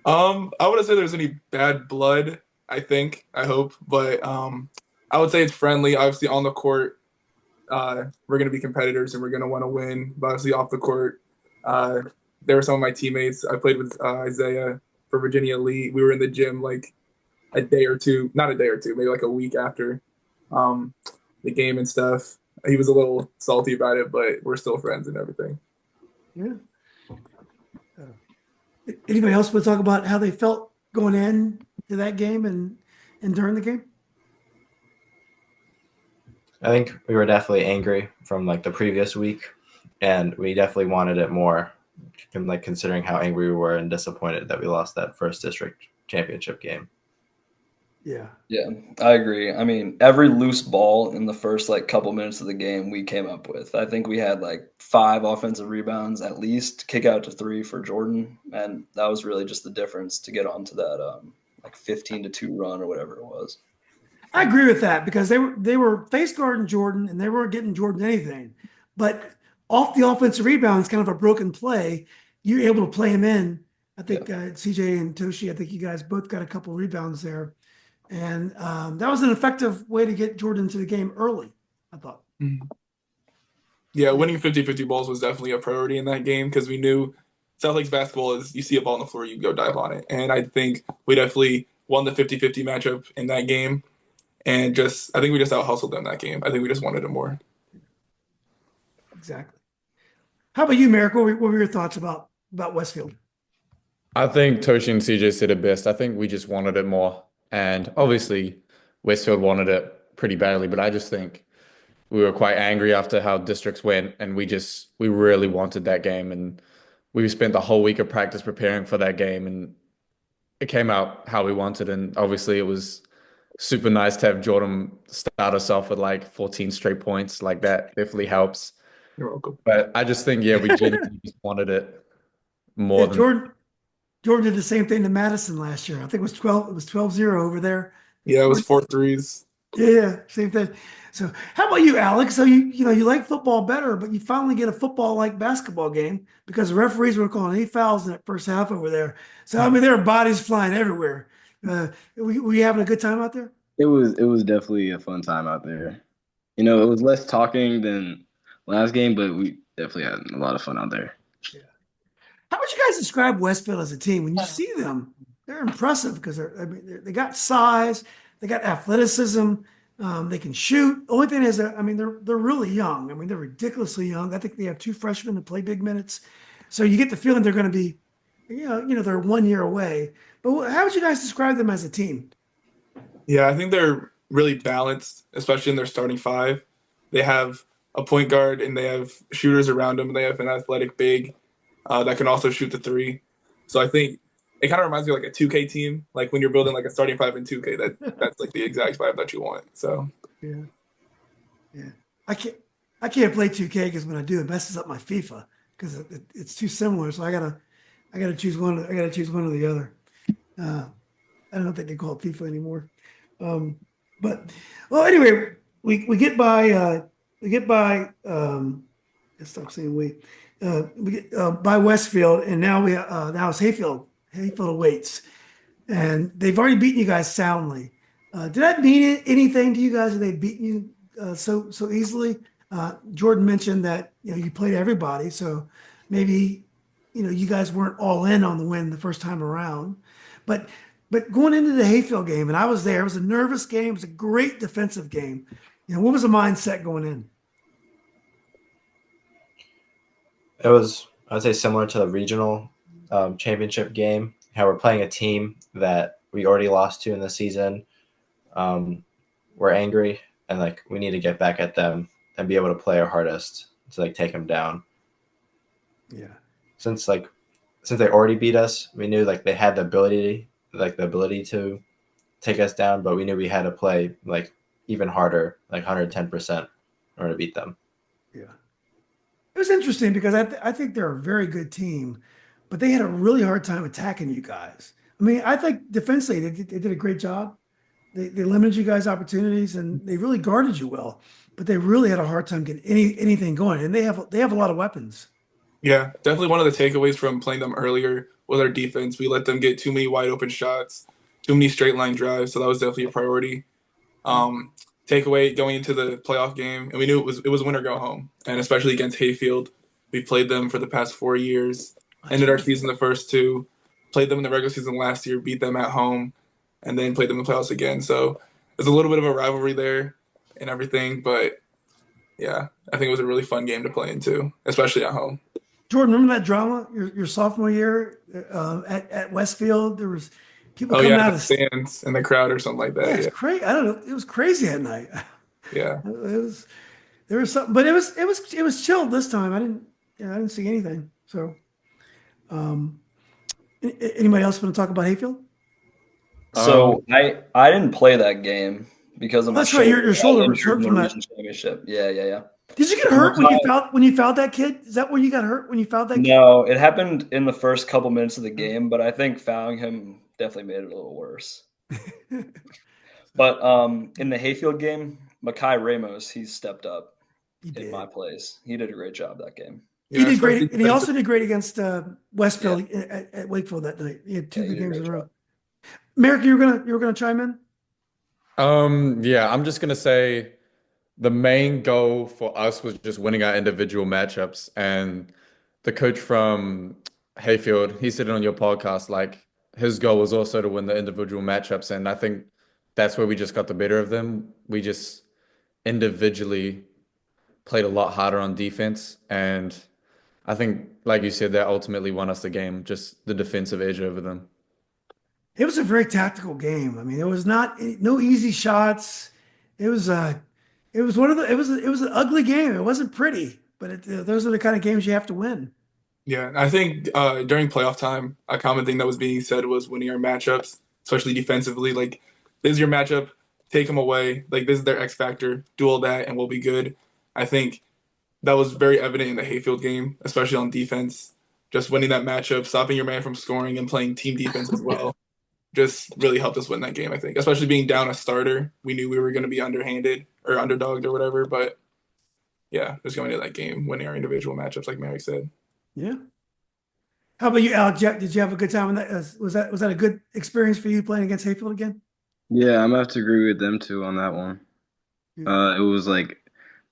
I wouldn't say there's any bad blood. I hope, but I would say it's friendly. Obviously, on the court, we're going to be competitors and we're going to want to win. But obviously, off the court, there were some of my teammates. I played with Isaiah for Virginia Elite. We were in the gym like a day or two, not a day or two, maybe like a week after the game and stuff. He was a little salty about it, but we're still friends and everything. Yeah. Anybody else want to talk about how they felt going in to that game and during the game? I think we were definitely angry from like the previous week, and we definitely wanted it more, like considering how angry we were and disappointed that we lost that first district championship game. Yeah, I agree. I mean, every loose ball in the first like couple minutes of the game we came up with. I think we had like 5 offensive rebounds at least, kick out to 3 for Jordan, and that was really just the difference to get onto that like 15-2 run or whatever it was. I agree with that because they were face guarding Jordan and they weren't getting Jordan anything. But off the offensive rebounds, kind of a broken play, you're able to play him in. I think CJ and Toshi, I think you guys both got a couple rebounds there. And that was an effective way to get Jordan into the game early, I thought. Yeah, winning 50-50 balls was definitely a priority in that game because we knew South Lakes basketball is you see a ball on the floor, you go dive on it. And I think we definitely won the 50-50 matchup in that game. And I think we just out-hustled them that game. I think we just wanted it more. Exactly. How about you, Merrick? What were your thoughts about Westfield? I think Toshi and CJ said it best. I think we just wanted it more. And obviously, Westfield wanted it pretty badly, but I just think we were quite angry after how districts went, and we really wanted that game. And we spent the whole week of practice preparing for that game, and it came out how we wanted. And obviously, it was super nice to have Jordan start us off with like 14 straight points. Like that definitely helps. You're welcome. But I just think, we genuinely just wanted it more than Jordan did the same thing to Madison last year. I think it was 12-0 over there. Yeah, it was 4 threes. Yeah, same thing. So how about you, Alex? So you like football better, but you finally get a football-like basketball game because the referees were calling 8 fouls in that first half over there. So I mean, there were bodies flying everywhere. Were you having a good time out there? It was definitely a fun time out there. It was less talking than last game, but we definitely had a lot of fun out there. Yeah. How would you guys describe Westfield as a team? When you see them, they're impressive because they got size, they got athleticism, they can shoot. The only thing is that they're really young. I mean, they're ridiculously young. I think they have 2 freshmen that play big minutes, so you get the feeling they're going to be, they're 1 year away. But how would you guys describe them as a team? Yeah, I think they're really balanced, especially in their starting 5. They have a point guard and they have shooters around them. They have an athletic big that can also shoot the 3. So I think it kind of reminds me of like a 2K team, like when you're building like a starting 5 in 2K. That's like the exact 5 that you want. So yeah. I can't play 2K because when I do, it messes up my FIFA because it's too similar. So I gotta choose one. I gotta choose one or the other. I don't think they call it FIFA anymore. But anyway, we get by. Stop saying we get by Westfield, and now now it's Hayfield. Hayfield awaits, and they've already beaten you guys soundly. Did that mean anything to you guys that they've beaten you so easily? Jordan mentioned that you played everybody, so maybe you guys weren't all in on the win the first time around, but going into the Hayfield game, and I was there. It was a nervous game. It was a great defensive game. What was the mindset going in? It was, I would say, similar to the regional championship game, how we're playing a team that we already lost to in the season. We're angry, and like we need to get back at them and be able to play our hardest to like take them down. Yeah. Since they already beat us, we knew like they had the ability to take us down, but we knew we had to play like even harder, like 110% in order to beat them. Yeah. It was interesting because I think they're a very good team, but they had a really hard time attacking you guys. I mean, I think defensively they did a great job. They limited you guys opportunities and they really guarded you well, but they really had a hard time getting anything going. And they have a lot of weapons. Yeah, definitely one of the takeaways from playing them earlier was our defense. We let them get too many wide open shots, too many straight line drives, so that was definitely a priority. Um, Takeaway going into the playoff game, and we knew it was win or go home, and especially against Hayfield, we played them for the past 4 years. Ended our season the first two, played them in the regular season last year, beat them at home, and then played them in the playoffs again. So there's a little bit of a rivalry there and everything, but yeah, I think it was a really fun game to play in too, especially at home. Jordan, remember that drama your sophomore year at Westfield? There was people Oh coming yeah, out the of stands and the crowd or something like yeah, that. it's Yeah, crazy. I don't know. It was crazy that night. yeah. It was there was something, but it was chilled this time. I didn't see anything. So, um, anybody else want to talk about Hayfield? So I didn't play that game because of my That's right. shoulder. Your I got shoulder was injured hurt in the from region that. championship. Yeah. Did you get So hurt Makai, when you fouled that kid? Is that where you got hurt when you fouled that kid? no, it happened in the first couple minutes of the game, but I think fouling him definitely made it a little worse. But in the Hayfield game, Makai Ramos, he stepped up He in my did. place. He did a great job that game. He Yeah, did especially great, and he also did great against Yeah, Westfield at Wakefield that night. He had two he good did a games in great a row. job. Merrick, you were gonna chime in? Yeah, I'm just gonna say the main goal for us was just winning our individual matchups. And the coach from Hayfield, he said it on your podcast, like his goal was also to win the individual matchups. And I think that's where we just got the better of them. We just individually played a lot harder on defense. And I think, like you said, that ultimately won us the game, just the defensive edge over them. It was a very tactical game. I mean, it was not no easy shots. It was it was one of the it was an ugly game. It wasn't pretty, but those are the kind of games you have to win. Yeah, I think during playoff time, a common thing that was being said was winning our matchups, especially defensively. Like, this is your matchup, take them away. Like, this is their X factor. Do all that, and we'll be good. I think that was very evident in the Hayfield game, especially on defense. Just winning that matchup, stopping your man from scoring, and playing team defense as well, just really helped us win that game. I think, especially being down a starter, we knew we were going to be underhanded or underdogged or whatever. But yeah, just going into that game, winning our individual matchups, like Merrick said. Yeah. How about you, Alec? Did you have a good time in that? Was that a good experience for you playing against Hayfield again? Yeah, I'm gonna have to agree with them too on that one. Yeah. It was like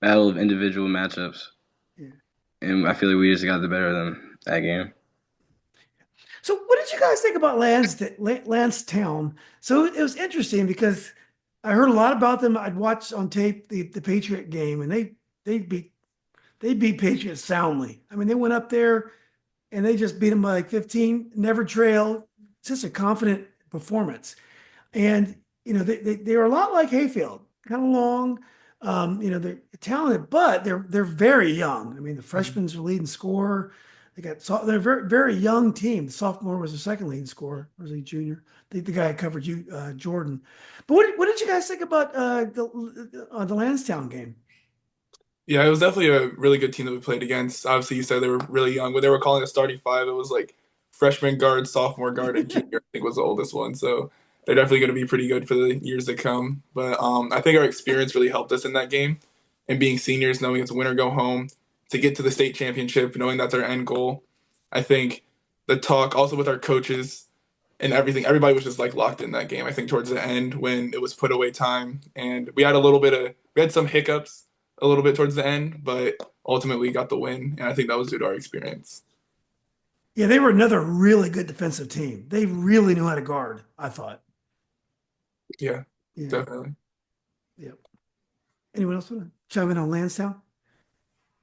battle of individual matchups, Yeah. and I feel like we just got the better of them that game. So, what did you guys think about Lansetown? So it was interesting because I heard a lot about them. I'd watched on tape the Patriot game, and they beat they beat Patriots soundly. I mean, they went up there and they just beat them by like 15, never trailed. Just a confident performance. And they were a lot like Hayfield, kind of long. They're talented, but they're very young. I mean, the freshman's the leading scorer. They're a very very young team. The sophomore was the second leading scorer, or was he junior? The guy that covered you, Jordan. But what did you guys think about the Lansdowne game? Yeah, it was definitely a really good team that we played against. Obviously, you said they were really young. When they were calling a starting five, it was like freshman guard, sophomore guard, and junior, I think was the oldest one. So they're definitely going to be pretty good for the years to come. But I think our experience really helped us in that game. And being seniors, knowing it's win or go home, to get to the state championship, knowing that's our end goal. I think the talk also with our coaches and everything, everybody was just like locked in that game. I think towards the end when it was put away time, and we had some hiccups a little bit towards the end, but ultimately got the win, and I think that was due to our experience. Yeah, they were another really good defensive team. They really knew how to guard, I thought. Yeah, Yeah, definitely. yeah. Anyone else want to chime in on Lansdowne?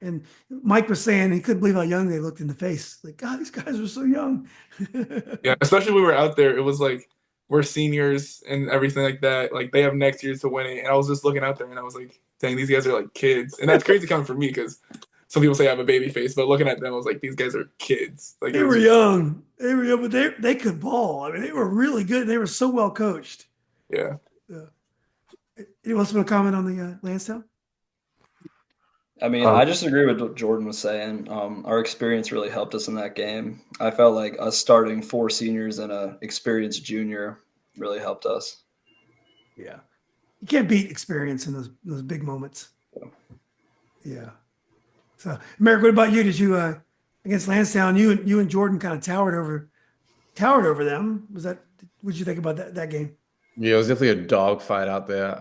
And Mike was saying he couldn't believe how young they looked in the face. Like, God, these guys are so young. Yeah, especially when we were out there, it was like we're seniors and everything like that. Like they have next year to win it, and I was just looking out there and I was like, dang, these guys are like kids, and that's crazy coming from me because some people say I have a baby face, but looking at them, I was like, these guys are kids. Like They it was were just, young. They were young, but they could ball. I mean, they were really good. They were so well coached. yeah. Anyone else want to comment on the Lansdowne? I mean, I just agree with what Jordan was saying. Our experience really helped us in that game. I felt like us starting 4 seniors and a experienced junior really helped us. Yeah. You can't beat experience in those big moments. Yeah. So, Merrick, what about you? Did you against Lansdowne? You and Jordan kind of towered over them. What did you think about that game? Yeah, it was definitely a dog fight out there.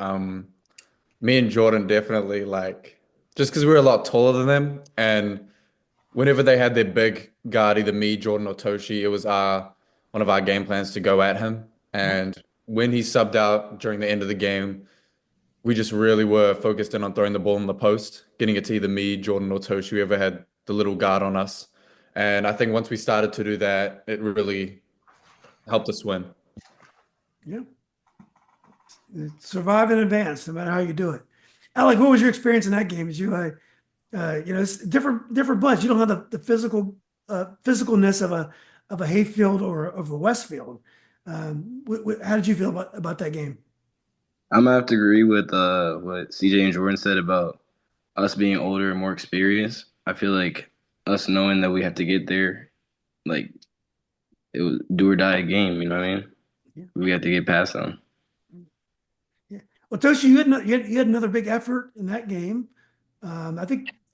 Me and Jordan definitely like just because we were a lot taller than them, and whenever they had their big guard, either me, Jordan, or Toshi, it was our one of our game plans to go at him. And when he subbed out during the end of the game, we just really were focused in on throwing the ball in the post, getting it to either me, Jordan, or Toshi, whoever had the little guard on us. And I think once we started to do that, it really helped us win. Yeah. Survive in advance, no matter how you do it. Alec, what was your experience in that game? As you, it's different bunch. You don't have the physicalness of a Hayfield or of a Westfield. How did you feel about that game? I'm gonna have to agree with what CJ and Jordan said about us being older and more experienced. I feel like us knowing that we have to get there, like it was do or die game. You know what I mean? Yeah. We have to get past them. Yeah. Well, Toshi, you had another big effort in that game. I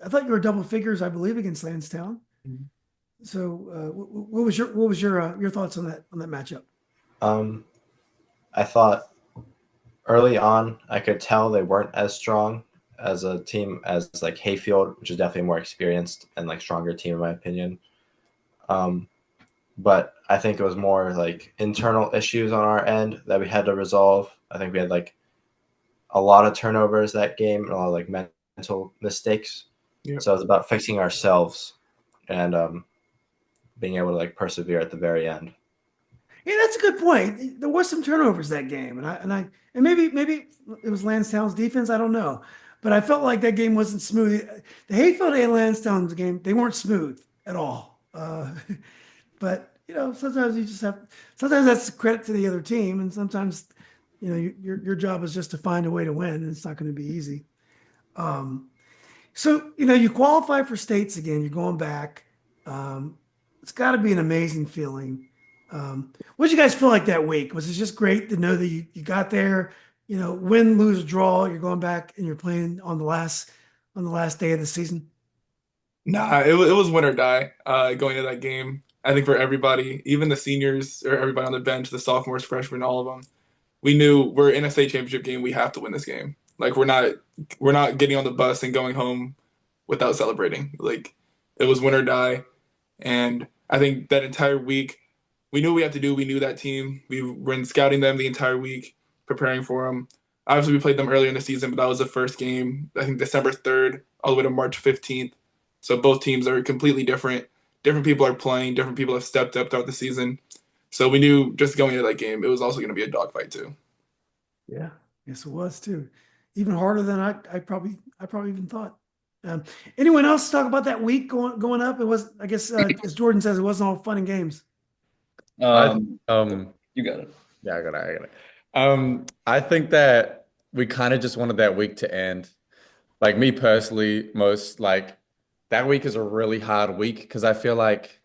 thought you were double figures, I believe, against Lansdowne. So, what was your thoughts on that matchup? I thought early on I could tell they weren't as strong as a team as like Hayfield, which is definitely more experienced and like stronger team in my opinion. But I think it was more like internal issues on our end that we had to resolve. I think we had like a lot of turnovers that game and a lot of like mental mistakes. Yep. So it was about fixing ourselves and being able to like persevere at the very end. Yeah, that's a good point. There was some turnovers that game, and maybe it was Lansdowne's defense. I don't know, but I felt like that game wasn't smooth. The Hayfield and Lansdowne's game, they weren't smooth at all. But sometimes you just have. Sometimes that's credit to the other team, and sometimes your job is just to find a way to win, and it's not going to be easy. So you qualify for states again. You're going back. It's got to be an amazing feeling. What did you guys feel like that week? Was it just great to know that you got there? Win, lose, draw. You're going back and you're playing on the last day of the season. Nah, it was win or die going into that game. I think for everybody, even the seniors or everybody on the bench, the sophomores, freshmen, all of them, we knew we're in a state championship game. We have to win this game. Like we're not getting on the bus and going home without celebrating. Like it was win or die. And I think that entire week, we knew what we had to do. We knew that team. We were in scouting them the entire week, preparing for them. Obviously, we played them earlier in the season, but that was the first game, I think December 3rd, all the way to March 15th. So both teams are completely different. Different people are playing. Different people have stepped up throughout the season. So we knew just going into that game, it was also going to be a dogfight too. Yeah, yes, it was too. Even harder than I probably even thought. Anyone else talk about that week going up? It was, I guess, as Jordan says, it wasn't all fun and games. I You got it. Yeah, I got it. I think that we kind of just wanted that week to end. Like me personally, most like that week is a really hard week because I feel like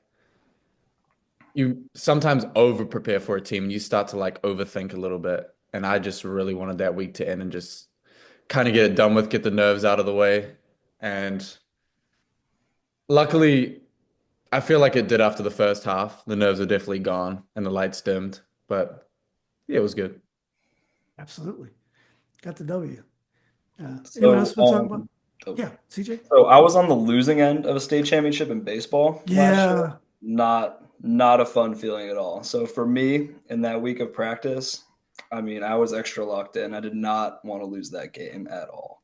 you sometimes over prepare for a team and you start to like overthink a little bit. And I just really wanted that week to end and just kind of get it done with, get the nerves out of the way. And luckily, I feel like it did after the first half. The nerves are definitely gone and the lights dimmed. But yeah, it was good. Absolutely, got the W. Anyone So, else want to talk about? oh, Yeah, CJ. so I was on the losing end of a state championship in baseball last year. Yeah, Not a fun feeling at all. So for me, in that week of practice, I mean, I was extra locked in. I did not want to lose that game at all.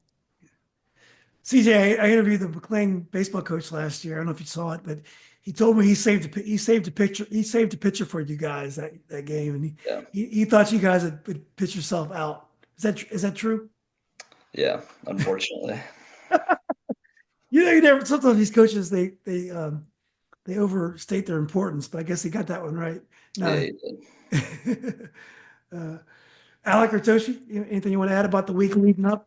CJ, I interviewed the McLean baseball coach last year. I don't know if you saw it, but he told me he saved a pitcher for you guys that game, and Yeah. he thought you guys would pitch yourself out. Is that true? Yeah, unfortunately. You never. Sometimes these coaches they overstate their importance, but I guess he got that one right. Yeah, No. he did. Alec or Toshi, anything you want to add about the week leading up?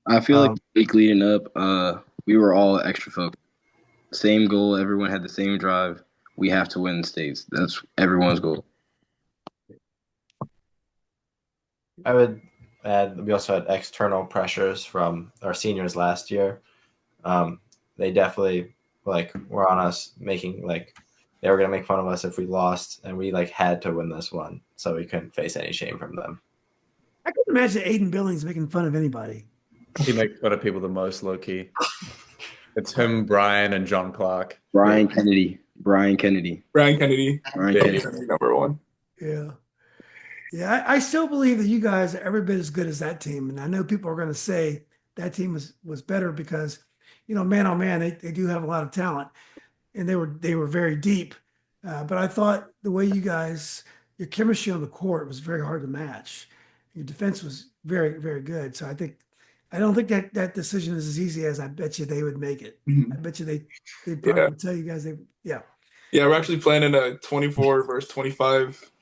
I feel like the week leading up, we were all extra focused. Same goal. Everyone had the same drive. We have to win states. That's everyone's goal. I would add we also had external pressures from our seniors last year. They definitely were on us, making they were gonna make fun of us if we lost, and we had to win this one, so we couldn't face any shame from them. I couldn't imagine Aiden Billings making fun of anybody. He makes fun of people the most, low key. It's him, Brian, and John Clark. Brian Kennedy. Brian Kennedy, number one. Yeah. Yeah, I still believe that you guys are every bit as good as that team. And I know people are going to say that team was better because, man, oh man, they do have a lot of talent, and they were very deep. But I thought the way your chemistry on the court was very hard to match. Your defense was very, very good. So I don't think that decision is as easy as I bet you they would make it. I bet you they probably would tell you guys Yeah, we're actually planning a 24 versus 25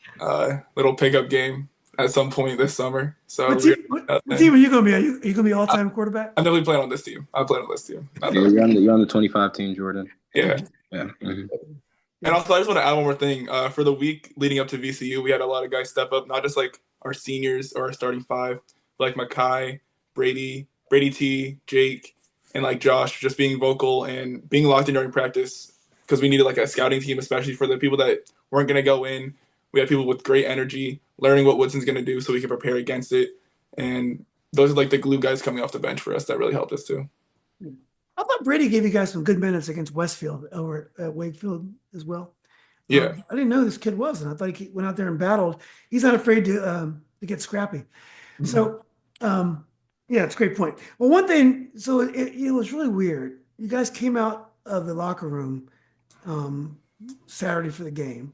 little pickup game at some point this summer. So what team are you going to be? Are you going to be all-time quarterback? I'm definitely playing on this team. I'm playing on this team. Yeah, you're on the 25 team, Jordan. Yeah. Yeah. Mm-hmm. And also, I just want to add one more thing. For the week leading up to VCU, we had a lot of guys step up, not just our seniors or our starting five, but Makai, Brady T, Jake, and Josh, just being vocal and being locked in during practice, because we needed a scouting team, especially for the people that weren't going to go in. We had people with great energy, learning what Woodson's going to do so we can prepare against it. And those are the glue guys coming off the bench for us that really helped us too. I thought Brady gave you guys some good minutes against Westfield over at Wakefield as well. Yeah. I didn't know who this kid was, and I thought he went out there and battled. He's not afraid to get scrappy. Mm-hmm. So, yeah, it's a great point. Well, one thing, so it was really weird. You guys came out of the locker room Saturday for the game,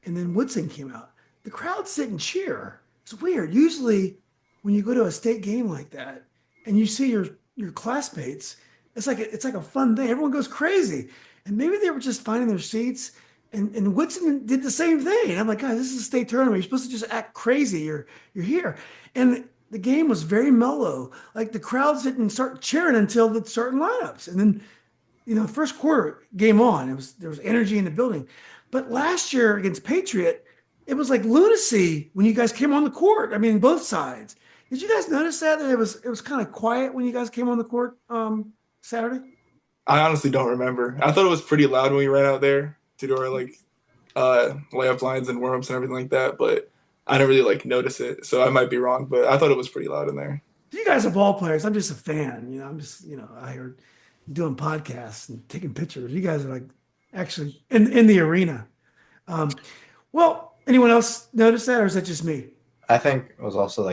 and then Woodson came out. The crowd sit and cheer. It's weird. Usually, when you go to a state game like that, and you see your classmates, it's like a fun thing. Everyone goes crazy, and maybe they were just finding their seats. And Woodson did the same thing. And I'm like, guys, this is a state tournament. You're supposed to just act crazy. You're here. And the game was very mellow. The crowds didn't start cheering until the starting lineups. And then, first quarter game on, there was energy in the building. But last year against Patriot, it was like lunacy when you guys came on the court. I mean, both sides. Did you guys notice that it was kind of quiet when you guys came on the court Saturday? I honestly don't remember. I thought it was pretty loud when we ran out there to do our layup lines and warm-ups and everything like that, but I didn't really notice it, so I might be wrong, but I thought it was pretty loud in there. You guys are ball players. I'm just a fan. I'm just I heard doing podcasts and taking pictures. You guys are actually in the arena. Well, anyone else notice that, or is that just me? I think it was also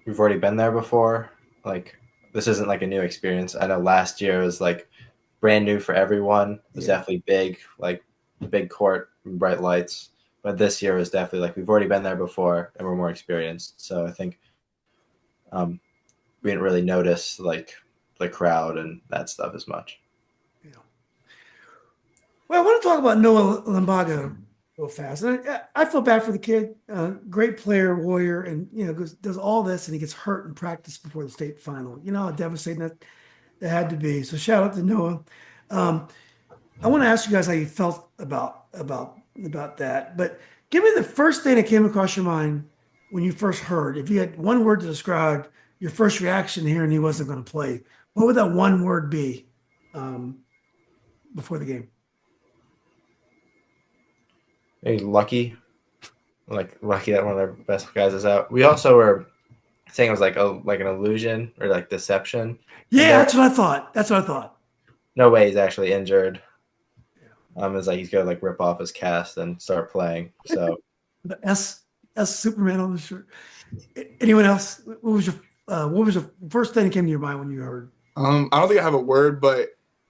we've already been there before. This isn't a new experience. I know last year was brand new for everyone. It was definitely big, big court, bright lights. But this year is definitely we've already been there before and we're more experienced. So I think we didn't really notice the crowd and that stuff as much. Yeah. Well, I want to talk about Noah Limbago real fast. And I feel bad for the kid. Great player, warrior, and does all this and he gets hurt in practice before the state final. How devastating that had to be. So shout out to Noah. I want to ask you guys how you felt about that. But give me the first thing that came across your mind when you first heard. If you had one word to describe your first reaction hearing he wasn't going to play, what would that one word be before the game? Maybe lucky. Lucky that one of their best guys is out. We also were saying it was an illusion or deception. Yeah, that's what I thought. No way he's actually injured. It's he's gonna rip off his cast and start playing. So the S Superman on the shirt. Anyone else? What was your first thing that came to your mind when you heard? I don't think I have a word, but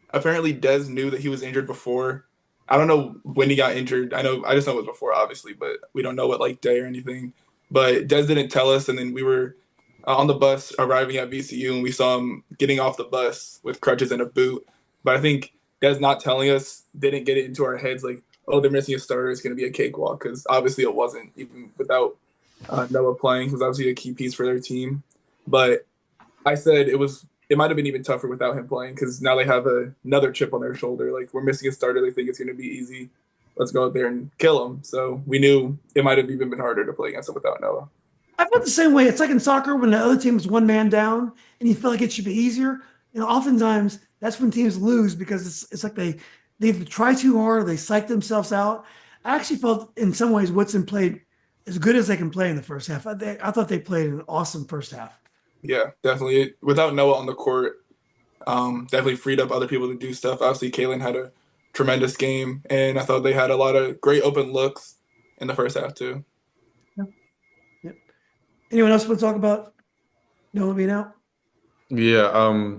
apparently Des knew that he was injured before. I don't know when he got injured. I just know it was before, obviously, but we don't know what day or anything. But Des didn't tell us, and then we were on the bus arriving at VCU, and we saw him getting off the bus with crutches and a boot. But I think Des not telling us didn't get it into our heads they're missing a starter. It's going to be a cakewalk, because obviously it wasn't, even without Noah playing, who's obviously a key piece for their team. But I said it was it might have been even tougher without him playing because now they have another chip on their shoulder. Like we're missing a starter, they think it's going to be easy. Let's go out there and kill him. So we knew it might have even been harder to play against him without Noah. I felt the same way. It's like in soccer when the other team is one man down and you feel like it should be easier. Oftentimes that's when teams lose because it's like they either try too hard or they psych themselves out. I actually felt in some ways Woodson played as good as they can play in the first half. I thought they played an awesome first half. Yeah, definitely. Without Noah on the court, definitely freed up other people to do stuff. Obviously, Kalen had a tremendous game, and I thought they had a lot of great open looks in the first half too. Yep. Anyone else want to talk about Noah being out? Yeah,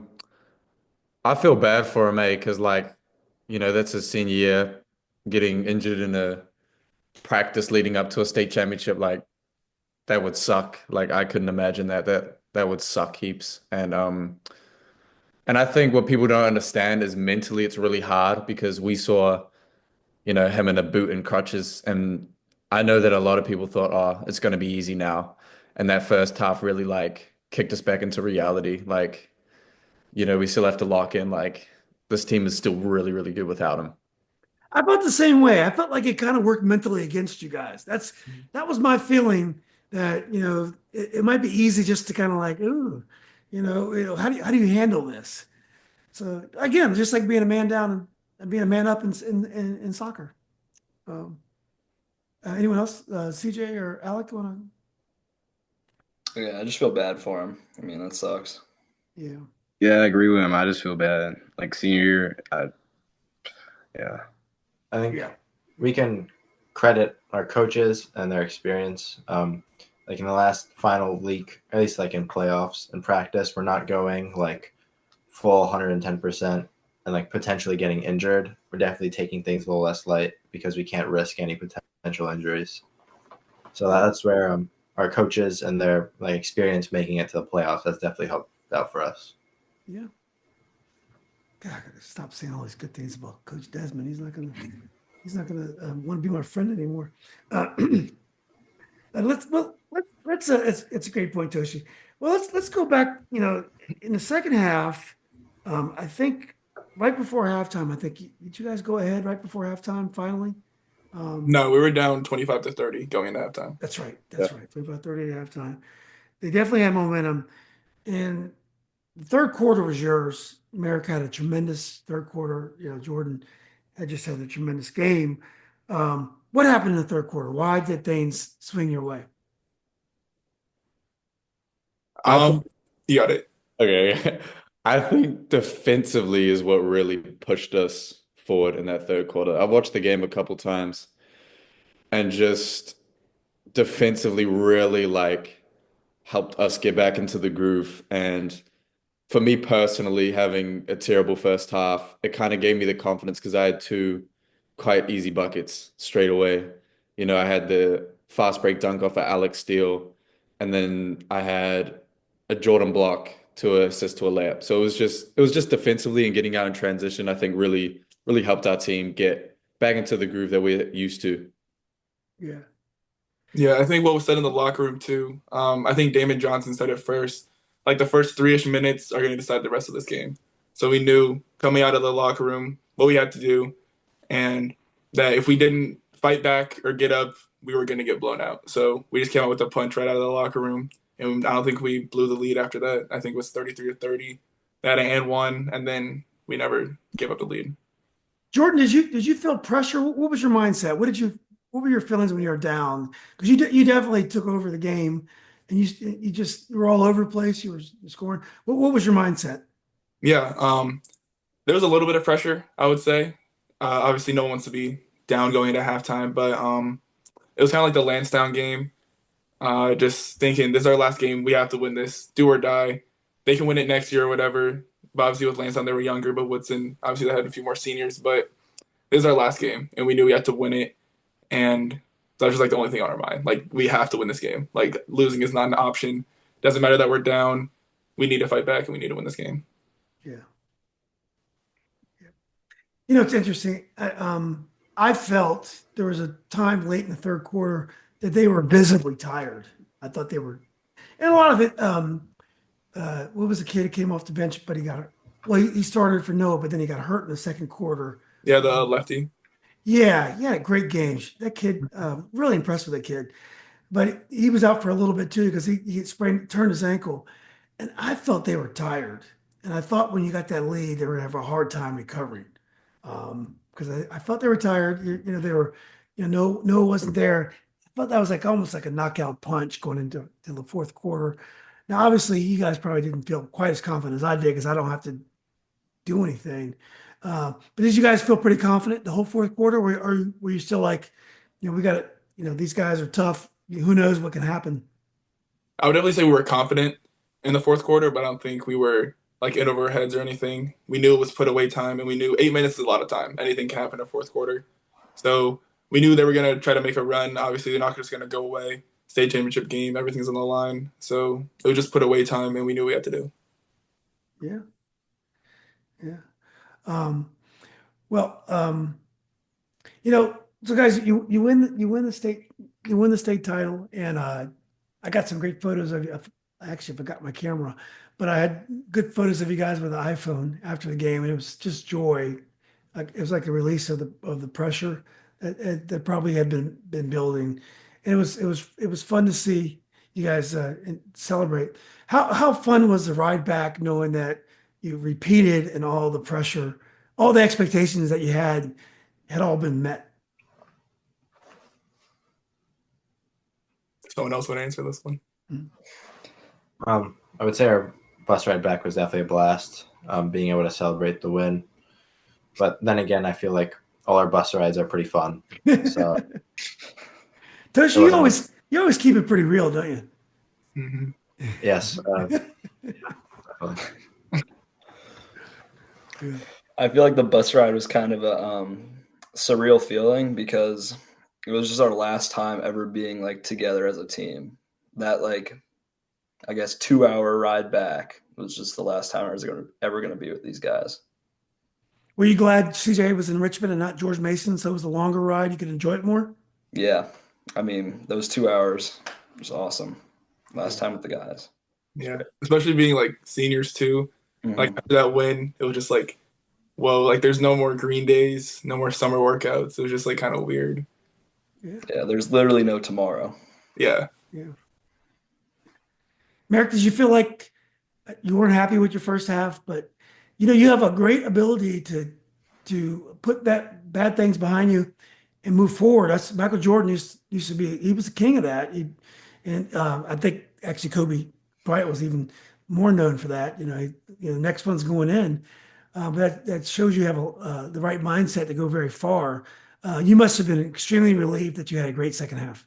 I feel bad for him, because that's his senior year, getting injured in a practice leading up to a state championship. Like that would suck. Like I couldn't imagine that. That would suck heaps. And I think what people don't understand is mentally it's really hard because we saw, him in a boot and crutches, and I know that a lot of people thought, oh, it's going to be easy now. And that first half really like kicked us back into reality. Like, we still have to lock in. Like this team is still really, really good without him. I felt the same way. I felt like it kind of worked mentally against you guys. That was my feeling that, it might be easy just to kind of like, ooh, how do you handle this? So again, just like being a man down and being a man up in soccer. Anyone else? CJ or Alec want to? Yeah, I just feel bad for him. I mean, that sucks. Yeah. Yeah, I agree with him. I just feel bad. Like senior year, yeah. I think we can credit our coaches and their experience. Like in the last final week, at least like in playoffs and practice, we're not going like full 110% and like potentially getting injured. We're definitely taking things a little less light because we can't risk any potential injuries. So that's where our coaches and their like experience making it to the playoffs has definitely helped out for us. Yeah. God, I gotta stop saying all these good things about Coach Desmond. He's not gonna want to be my friend anymore. It's a great point, Toshi. Well, let's go back. In the second half, I think right before halftime. I think did you guys go ahead right before halftime finally? No, we were down 25-30 going into halftime. That's right. That's right. 25-30 at halftime. They definitely had momentum, and the third quarter was yours. Merrick had a tremendous third quarter. Jordan had just had a tremendous game. What happened in the third quarter? Why did things swing your way? You got it. Okay. I think defensively is what really pushed us forward in that third quarter. I've watched the game a couple times and just defensively really like helped us get back into the groove. And for me personally, having a terrible first half, it kind of gave me the confidence because I had two quite easy buckets straight away. I had the fast break dunk off of Alex Steele, and then I had a Jordan block to assist to a layup. So it was just defensively and getting out in transition, I think really, really helped our team get back into the groove that we're used to. Yeah. Yeah, I think what was said in the locker room too. I think Damon Johnson said it first. Like the first 3-ish minutes are going to decide the rest of this game. So we knew coming out of the locker room what we had to do, and that if we didn't fight back or get up, we were going to get blown out. So we just came out with a punch right out of the locker room, and I don't think we blew the lead after that. I think it was 33-30. They had an and one, and then we never gave up the lead. Jordan, did you feel pressure? What was your mindset? What were your feelings when you were down? Because you definitely took over the game, and you were all over the place. You were scoring. What was your mindset? Yeah, there was a little bit of pressure, I would say. Obviously, no one wants to be down going into halftime, but it was kind of like the Lansdowne game. Just thinking, this is our last game. We have to win this, do or die. They can win it next year or whatever. But obviously, with Lansdowne, they were younger, but Woodson, obviously, they had a few more seniors. But this is our last game, and we knew we had to win it. And that was just like the only thing on our mind. Like, we have to win this game. Like, losing is not an option. Doesn't matter that we're down. We need to fight back, and we need to win this game. Yeah. It's interesting. I felt there was a time late in the third quarter that they were visibly tired. I thought they were, and a lot of it, what was the kid who came off the bench, but he started for Noah, but then he got hurt in the second quarter. Yeah, the lefty. Yeah, he had a great game. That kid, really impressed with that kid. But he was out for a little bit too because he turned his ankle. And I felt they were tired. And I thought when you got that lead, they were going to have a hard time recovering. Because I felt they were tired. They were, Noah wasn't there. I felt that was like almost like a knockout punch going into the fourth quarter. Now, obviously, you guys probably didn't feel quite as confident as I did because I don't have to do anything. But did you guys feel pretty confident the whole fourth quarter? Or were you still like, we got to, these guys are tough. Who knows what can happen? I would definitely say we were confident in the fourth quarter, but I don't think we were like in over our heads or anything. We knew it was put away time, and we knew 8 minutes is a lot of time. Anything can happen in the fourth quarter. So we knew they were going to try to make a run. Obviously, they're not just going to go away. State championship game, everything's on the line. So it was just put away time, and we knew what we had to do. Yeah. Yeah. Um, well, so guys, you win the state title, and I got some great photos of you. I actually forgot my camera, but I had good photos of you guys with the iPhone after the game, and it was just joy. Like it was like a release of the pressure that probably had been building, and it was fun to see you guys celebrate. How fun was the ride back, knowing that you repeated and all the pressure, all the expectations that you had all been met? Someone else would answer this one. I would say our bus ride back was definitely a blast. Being able to celebrate the win, but then again, I feel like all our bus rides are pretty fun. So, Toshi, you always keep it pretty real, don't you? Mm-hmm. yes. I feel like the bus ride was kind of a surreal feeling because it was just our last time ever being like together as a team. That I guess 2 hour ride back was just the last time I was ever going to be with these guys. Were you glad CJ was in Richmond and not George Mason, so it was a longer ride? You could enjoy it more? Yeah. I mean, those 2 hours was awesome. Last time with the guys. Yeah, especially being like seniors too. Mm-hmm. Like after that win, it was just like, whoa, like there's no more green days, no more summer workouts. It was just like kind of weird. Yeah, there's literally no tomorrow. Yeah. Merrick, did you feel like you weren't happy with your first half, but you have a great ability to put that bad things behind you and move forward. That's Michael Jordan used to be. He was the king of that. I think actually Kobe Bryant was even more known for that. The next one's going in, but that shows you have the right mindset to go very far. You must have been extremely relieved that you had a great second half.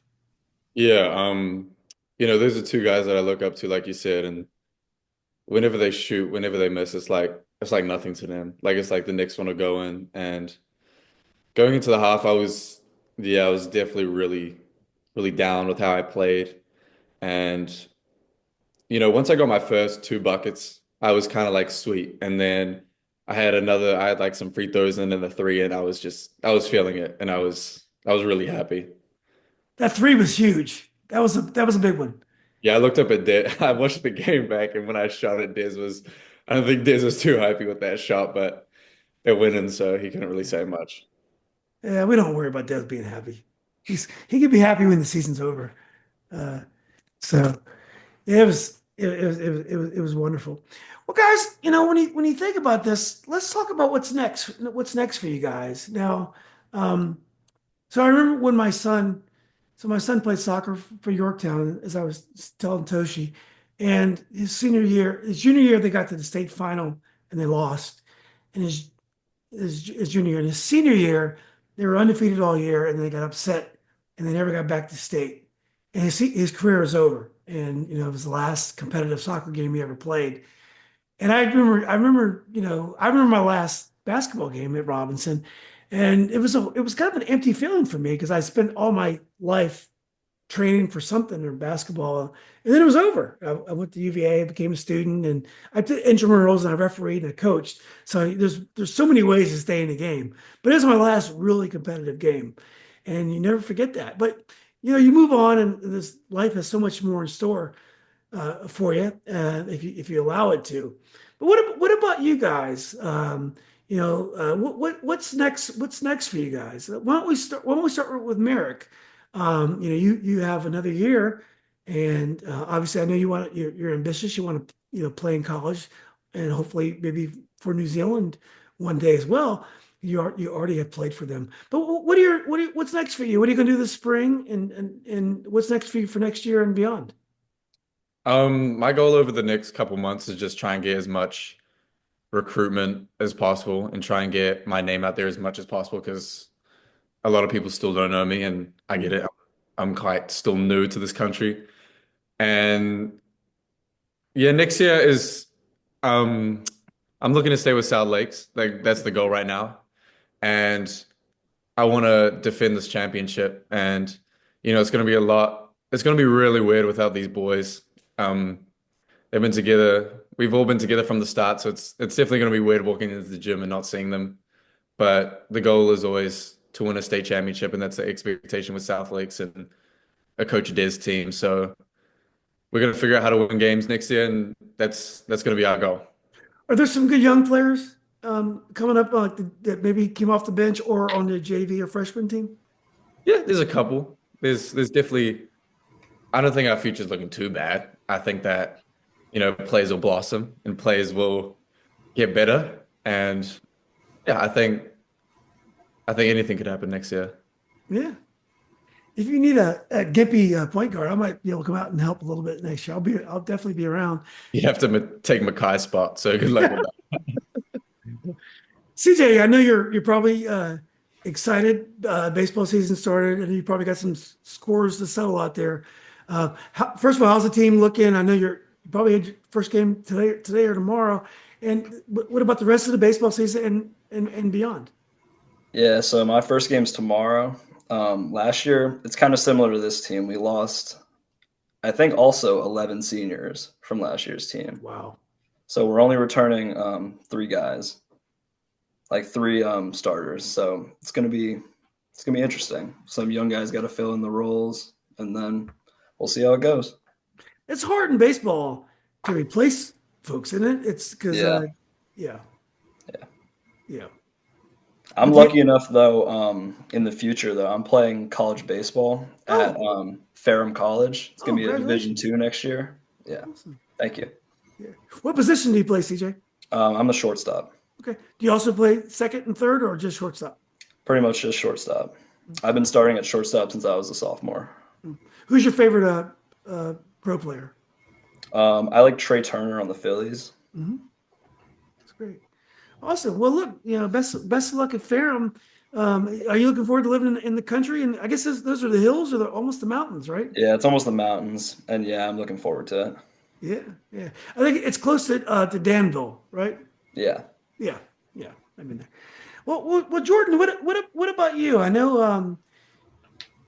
Yeah, those are two guys that I look up to, like you said, and whenever they shoot, whenever they miss, it's like nothing to them. Like it's like the next one will go in. And going into the half, I was definitely really, really down with how I played. And once I got my first two buckets, I was kind of like sweet. And then I had like some free throws and then the three, and I was feeling it, and I was really happy. That three was huge. That was a big one. Yeah, I looked up at Diz. I watched the game back, and when I shot it, I don't think Diz was too happy with that shot, but it went in, so he couldn't really say much. Yeah, we don't worry about Des being happy. He can be happy when the season's over. So yeah, it was wonderful. Well, guys, when you think about this, let's talk about what's next. What's next for you guys now? So I remember when my son played soccer for Yorktown, as I was telling Toshi, and his junior year, they got to the state final and they lost. And his junior year, and his senior year, they were undefeated all year, and they got upset, and they never got back to state. And his career was over, and it was the last competitive soccer game he ever played. And I remember my last basketball game at Robinson, and it was kind of an empty feeling for me because I spent all my life training for something or basketball, and then it was over. I went to UVA, became a student, and I did intramurals, and I refereed and I coached. So there's so many ways to stay in the game, but it was my last really competitive game, and you never forget that. But you move on, and this life has so much more in store. for you if you allow it to. But what about you guys? What's next? What's next for you guys? Why don't we start with Merrick? You have another year, and obviously I know you're ambitious. You want to play in college, and hopefully maybe for New Zealand one day as well. You already have played for them. But what's next for you? What are you going to do this spring? And what's next for you for next year and beyond? My goal over the next couple months is just try and get as much recruitment as possible and try and get my name out there as much as possible because a lot of people still don't know me and I get it. I'm quite still new to this country. And yeah, next year is I'm looking to stay with South Lakes. Like that's the goal right now. And I want to defend this championship. And it's going to be a lot. It's going to be really weird without these boys. They've been together. We've all been together from the start, so it's definitely going to be weird walking into the gym and not seeing them. But the goal is always to win a state championship, and that's the expectation with South Lakes and a Coach Des team. So we're going to figure out how to win games next year, and that's going to be our goal. Are there some good young players coming up that maybe came off the bench or on the JV or freshman team? Yeah, there's a couple. There's definitely. I don't think our future's looking too bad. I think that players will blossom and players will get better. And yeah, I think anything could happen next year. Yeah. If you need a gimpy point guard, I might be able to come out and help a little bit next year. I'll definitely be around. You have to take Makai's spot, so good luck with that. CJ, I know you're probably excited. Baseball season started, and you probably got some scores to settle out there. First of all, how's the team looking? I know you probably had your first game today or tomorrow. And what about the rest of the baseball season and beyond? Yeah, so my first game's tomorrow. Last year, it's kind of similar to this team. We lost, I think, also 11 seniors from last year's team. Wow. So we're only returning 3 guys, like 3 starters. So it's gonna be interesting. Some young guys got to fill in the roles, and then we'll see how it goes. It's hard in baseball to replace folks, isn't it? It's because yeah. I'm lucky enough though. In the future though, I'm playing college baseball at Ferrum College. It's gonna be a Division II next year. Yeah, awesome. Thank you. Yeah. What position do you play, CJ? I'm a shortstop. Okay. Do you also play second and third, or just shortstop? Pretty much just shortstop. I've been starting at shortstop since I was a sophomore. Who's your favorite pro player? I like Trey Turner on the Phillies. Mm-hmm. That's great. Awesome. Well, look, best of luck at Ferrum. Are you looking forward to living in the country? And I guess those are the hills or almost the mountains, right? Yeah, it's almost the mountains, and yeah, I'm looking forward to it. Yeah. I think it's close to Danville, right? Yeah. I've been there. Well, Jordan, what about you? I know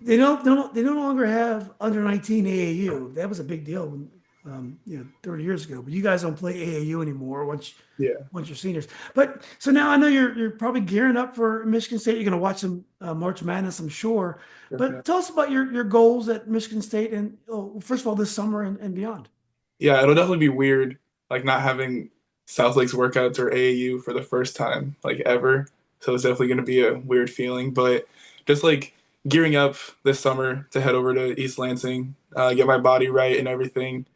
they no longer have under 19 AAU. That was a big deal, 30 years ago. But you guys don't play AAU anymore once you're seniors. But so now I know you're probably gearing up for Michigan State. You're going to watch some March Madness, I'm sure. But tell us about your goals at Michigan State and first of all this summer and beyond. Yeah, it'll definitely be weird, like not having South Lakes workouts or AAU for the first time, like ever. So it's definitely going to be a weird feeling. But just like gearing up this summer to head over to East Lansing, get my body right and everything.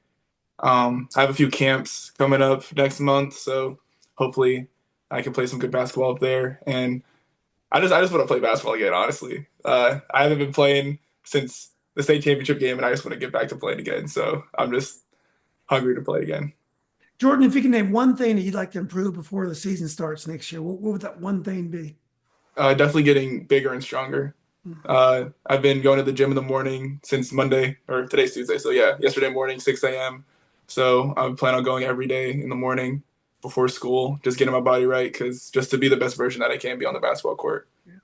I have a few camps coming up next month, so hopefully I can play some good basketball up there. And I just want to play basketball again, honestly. I haven't been playing since the state championship game, and I just want to get back to playing again. So I'm just hungry to play again. Jordan, if you can name one thing that you'd like to improve before the season starts next year, what would that one thing be? Definitely getting bigger and stronger. I've been going to the gym in the morning since Monday, or today's Tuesday. So yeah, yesterday morning, 6 a.m. So I plan on going every day in the morning before school, just getting my body right, because just to be the best version that I can be on the basketball court. Yeah.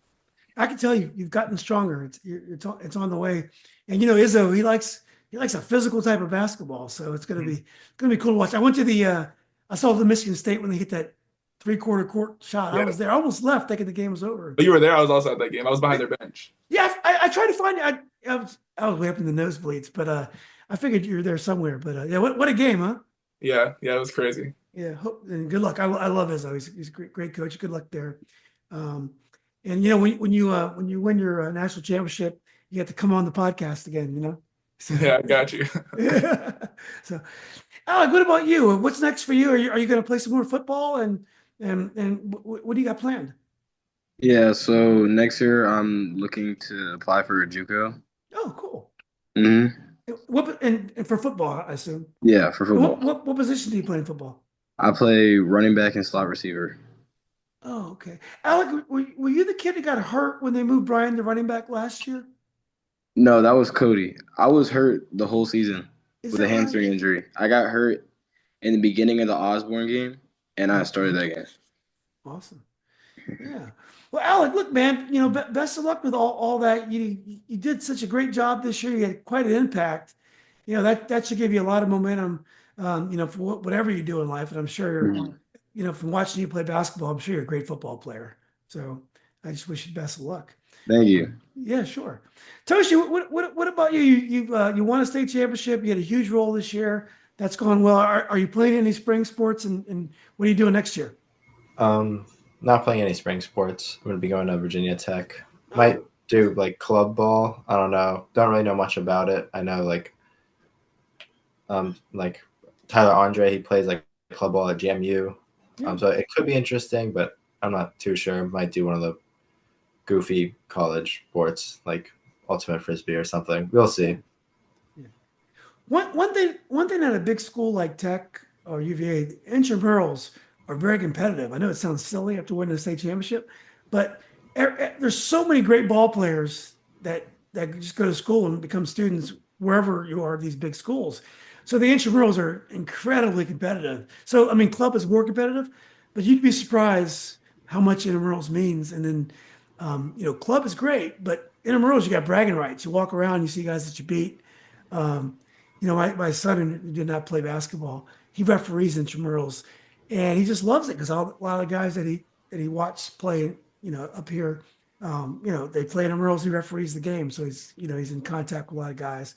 I can tell you've gotten stronger. It's on the way. And Izzo, he likes a physical type of basketball, so it's gonna be cool to watch. I went to I saw the Michigan State when they hit that 3/4 court shot. Yeah. I was there. I almost left thinking the game was over. But you were there. I was also at that game. I was behind their bench. Yeah, I tried to find it. I was way up in the nosebleeds, but I figured you were there somewhere, but yeah, what a game, huh? Yeah, it was crazy. Yeah, and good luck. I love Izzo. He's a great coach. Good luck there. Um, and you know when you win your national championship, you have to come on the podcast again. You know. So, Yeah, I got you. yeah. So, Alec, what about you? What's next for you? Are you going to play some more football and what do you got planned? Yeah, so next year I'm looking to apply for a JUCO. Oh, cool. hmm What and for football, I assume. Yeah, for And football. what position do you play in football? I play running back and slot receiver. Oh, okay. Alec, were you the kid that got hurt when they moved Brian to running back last year? No, that was Cody. I was hurt the whole season Is with a that right? hamstring injury. I got hurt in the beginning of the Osborne game, and I started that game. Awesome. Yeah. Well, Alec, look, man, you know, best of luck with all that. You did such a great job this year. You had quite an impact. You know, that should give you a lot of momentum, you know, for whatever you do in life. And I'm sure, Mhm. you know, from watching you play basketball, I'm sure you're a great football player. So I just wish you best of luck. Thank you. Yeah, sure. Toshi, what about you? You won a state championship. You had a huge role this year. That's gone well. Are you playing any spring sports and what are you doing next year? Not playing any spring sports. I'm gonna be going to Virginia Tech. Might Oh, do like club ball. I don't know. Don't really know much about it. I know like Tyler Andre, he plays like club ball at GMU. yeah. So it could be interesting, but I'm not too sure. Might do one of the goofy college sports like ultimate frisbee or something. We'll see. Yeah. One thing at a big school like Tech or UVA, the intramurals are very competitive. I know it sounds silly after winning a state championship, but there's so many great ball players that just go to school and become students wherever you are at these big schools. So the intramurals are incredibly competitive. So I mean, club is more competitive, but you'd be surprised how much intramurals means. And then, you know, club is great, but intramurals you got bragging rights. You walk around, you see guys that you beat. Um, you know, my son who did not play basketball, he referees intramurals, and he just loves it because a lot of the guys that he watched play, you know, up here, you know, they play intramurals. He referees the game, so he's in contact with a lot of guys.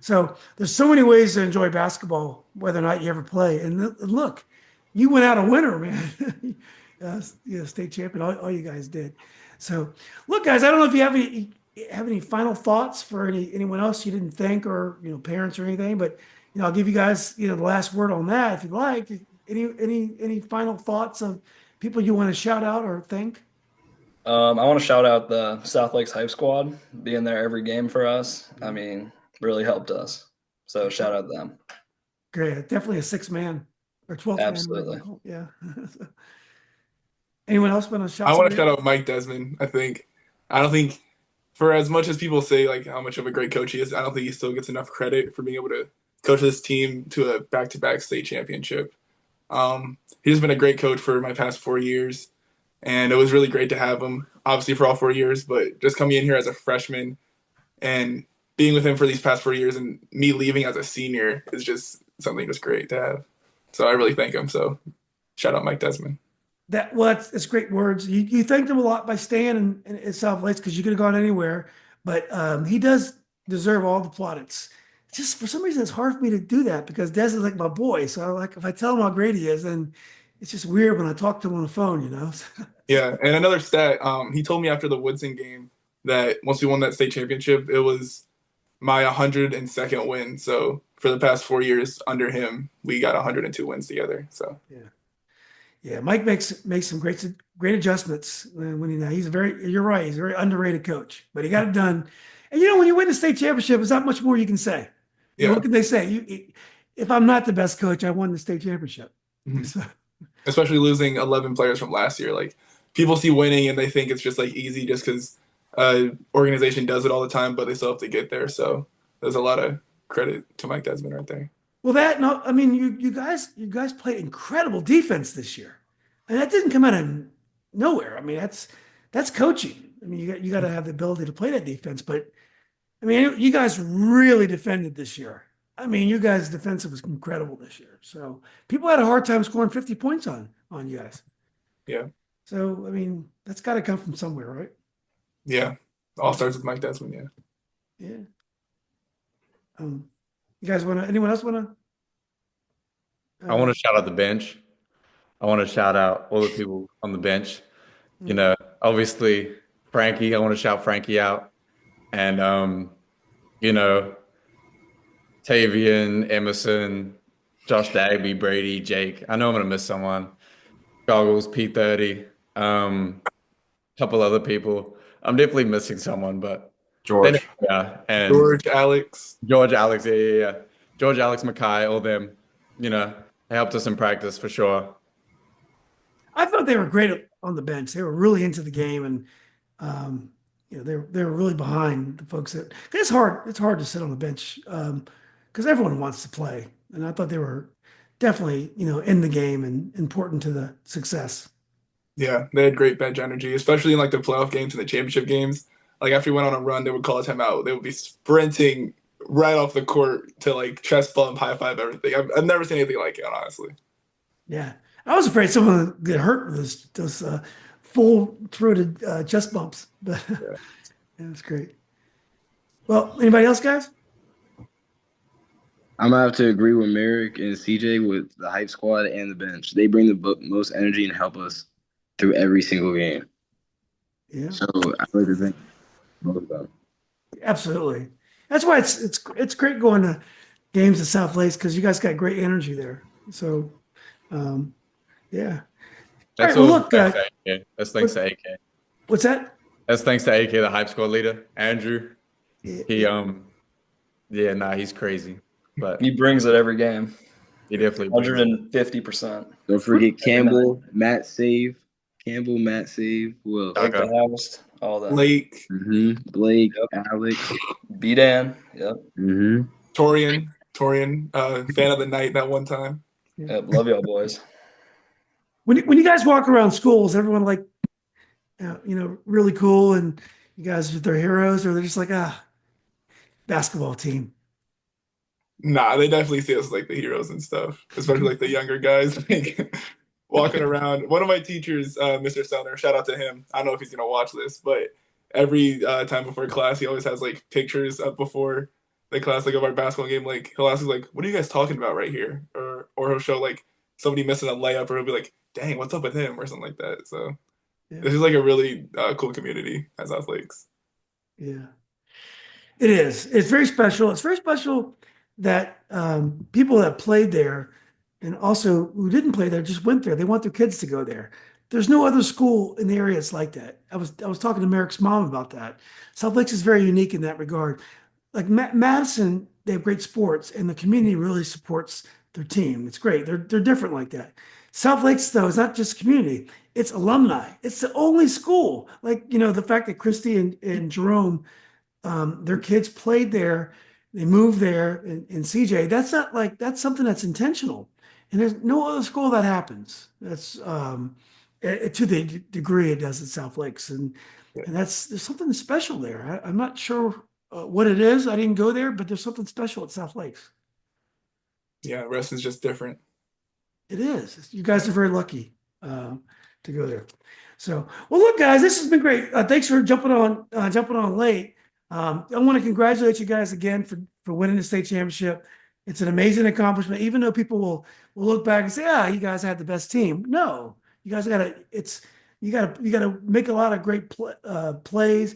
So there's so many ways to enjoy basketball, whether or not you ever play. And look, you went out a winner, man. You know, state champion. All you guys did. So look, guys, I don't know if you have any final thoughts for anyone else you didn't think, or you know, parents or anything, but you know, I'll give you guys, you know, the last word on that if you'd like. Any final thoughts of people you want to shout out or thank? I want to shout out the South Lakes Hype Squad being there every game for us. I mean, really helped us. So shout out them. Great, definitely a six man or 12th man, whatever you Absolutely. call it. Yeah. Anyone else want to shout I want to somebody shout out? out Mike Desmond. I don't think for as much as people say like how much of a great coach he is, I don't think he still gets enough credit for being able to coach this team to a back-to-back state championship. He's been a great coach for my past 4 years, and it was really great to have him. Obviously for all 4 years, but just coming in here as a freshman and being with him for these past 4 years and me leaving as a senior is just something just great to have. So I really thank him. So shout out Mike Desmond. It's great words. You thanked him a lot by staying in South Lakes because you could have gone anywhere, but he does deserve all the plaudits. Just for some reason, it's hard for me to do that because Des is like my boy. So like if I tell him how great he is, then it's just weird when I talk to him on the phone, you know. Yeah, and another stat, he told me after the Woodson game that once we won that state championship, it was my 102nd win. So for the past 4 years under him, we got 102 wins together. So Yeah. Yeah, Mike makes some great adjustments when you're right, he's a very underrated coach, but he got it done. And you know, when you win the state championship, there's not much more you can say. You know, yeah, what can they say? If I'm not the best coach, I won the state championship. Mhm. So, Especially losing 11 players from last year. Like people see winning and they think it's just like easy just because organization does it all the time, but they still have to get there. So there's a lot of credit to Mike Desmond right there. well, no, I mean, you guys played incredible defense this year, and that didn't come out of nowhere. I mean, that's coaching. I mean, you got to have the ability to play that defense, but I mean, you guys really defended this year. I mean, you guys' defensive was incredible this year. So people had a hard time scoring 50 points on you guys. Yeah, So I mean, that's got to come from somewhere, right? yeah. All starts with Mike Desmond. Yeah. Yeah. Um, You guys anyone else want to? I want to shout out the bench. I want to shout out all the people on the bench. You know, obviously Frankie. I want to shout Frankie out, and you know, Tavian, Emerson, Josh Dagby, Brady, Jake. I know I'm gonna miss someone. Goggles, P30, couple other people. I'm definitely missing someone, but they know, George. yeah, and George, Alex. George, Alex, yeah. George, Alex, Mackay, all them. You know, they helped us in practice for sure. I thought they were great on the bench. They were really into the game, and they were really behind the folks that. 'Cause it's hard to sit on the bench because everyone wants to play, and I thought they were definitely in the game and important to the success. Yeah, they had great bench energy, especially in like the playoff games and the championship games. Like after we went on a run, they would call a timeout. They would be sprinting right off the court to like chest bump, high five, everything. I've never seen anything like it, honestly. Yeah, I was afraid someone would get hurt with those full throated chest bumps, but Yeah. it was great. Well, anybody else, guys? I'm gonna have to agree with Merrick and CJ with the hype squad and the bench. They bring the most energy and help us through every single game. Yeah. So I like to thank both of them. Absolutely. That's why it's great going to games at South Lakes because you guys got great energy there. So, yeah. That's All right, well, all look, thanks to AK. That's thanks to AK. What's that? That's thanks to AK, the hype squad leader, Andrew. He yeah, nah, he's crazy, but He brings it every game. he definitely brings it. 150%. Don't forget Campbell, Matt Save. Who else? Okay. Like the house, all that. Blake, Blake, Yep. Alex. B-Dan. Yep. Torian, fan of the night that one time. Yep. Love y'all boys. When you guys walk around schools, everyone like, really cool, and you guys are their heroes, or they're just like, basketball team. Nah, they definitely see us like the heroes and stuff, especially like the younger guys like walking around. One of my teachers, Mr. Stoner, shout out to him. I don't know if he's gonna watch this, but every time before class, he always has like pictures up before the class, like of our basketball game. Like he'll ask us like, "What are you guys talking about right here?" Or he'll show like somebody missing a layup, or he'll be like, "Dang, what's up with him?" or something like that. So Yeah. this is like a really cool community at South Lakes. Yeah. It is. It's very special. It's very special that people that played there and also who didn't play there just went there. They want their kids to go there. There's no other school in the area that's like that. I was talking to Merrick's mom about that. South Lakes is very unique in that regard. Like Madison, they have great sports, and the community really supports their team. It's great. They're different like that. South Lakes, though, is not just community; it's alumni. It's the only school. Like the fact that Christy and Jerome, their kids played there, they moved there, and CJ. That's something that's intentional, and there's no other school that happens. That's to the degree it does at South Lakes, and there's something special there. I'm not sure what it is. I didn't go there, but there's something special at South Lakes. Yeah, rest is just different. It is. You guys are very lucky to go there. So, well, look, guys, this has been great. Thanks for jumping on late. I want to congratulate you guys again for winning the state championship. It's an amazing accomplishment, even though people will look back and say, you guys had the best team. No, you guys you gotta make a lot of great plays,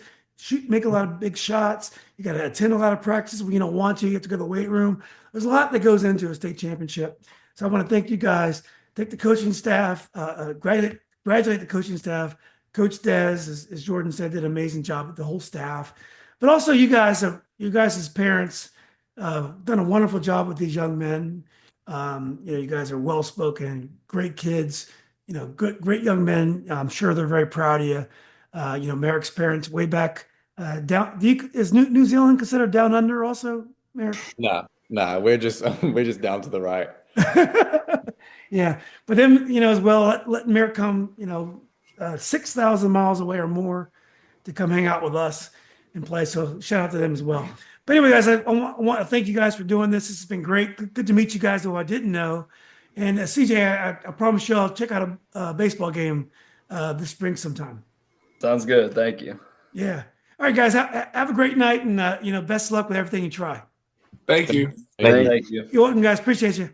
make a lot of big shots. You gotta attend a lot of practices when you don't want to. You have to go to the weight room. There's a lot that goes into a state championship. So I want to thank you guys, thank the coaching staff, congratulate the coaching staff. Coach Des, as Jordan said, did an amazing job with the whole staff. But also you guys as parents, done a wonderful job with these young men. You guys are well-spoken, great kids, great young men. I'm sure they're very proud of you. Merrick's parents way back down. Is New Zealand considered down under also, Merrick? Nah, we're just down to the right. Yeah, but then as well, let Merrick come 6,000 miles away or more to come hang out with us and play. So shout out to them as well. But anyway, guys, I want to thank you guys for doing this. This has been great. Good to meet you guys who I didn't know. And CJ, I promise you I'll check out a baseball game this spring sometime. Sounds good. Thank you. Yeah. All right, guys, have a great night, and best of luck with everything you try. Thank you. Thank you. Thank you. You're welcome, guys. Appreciate you.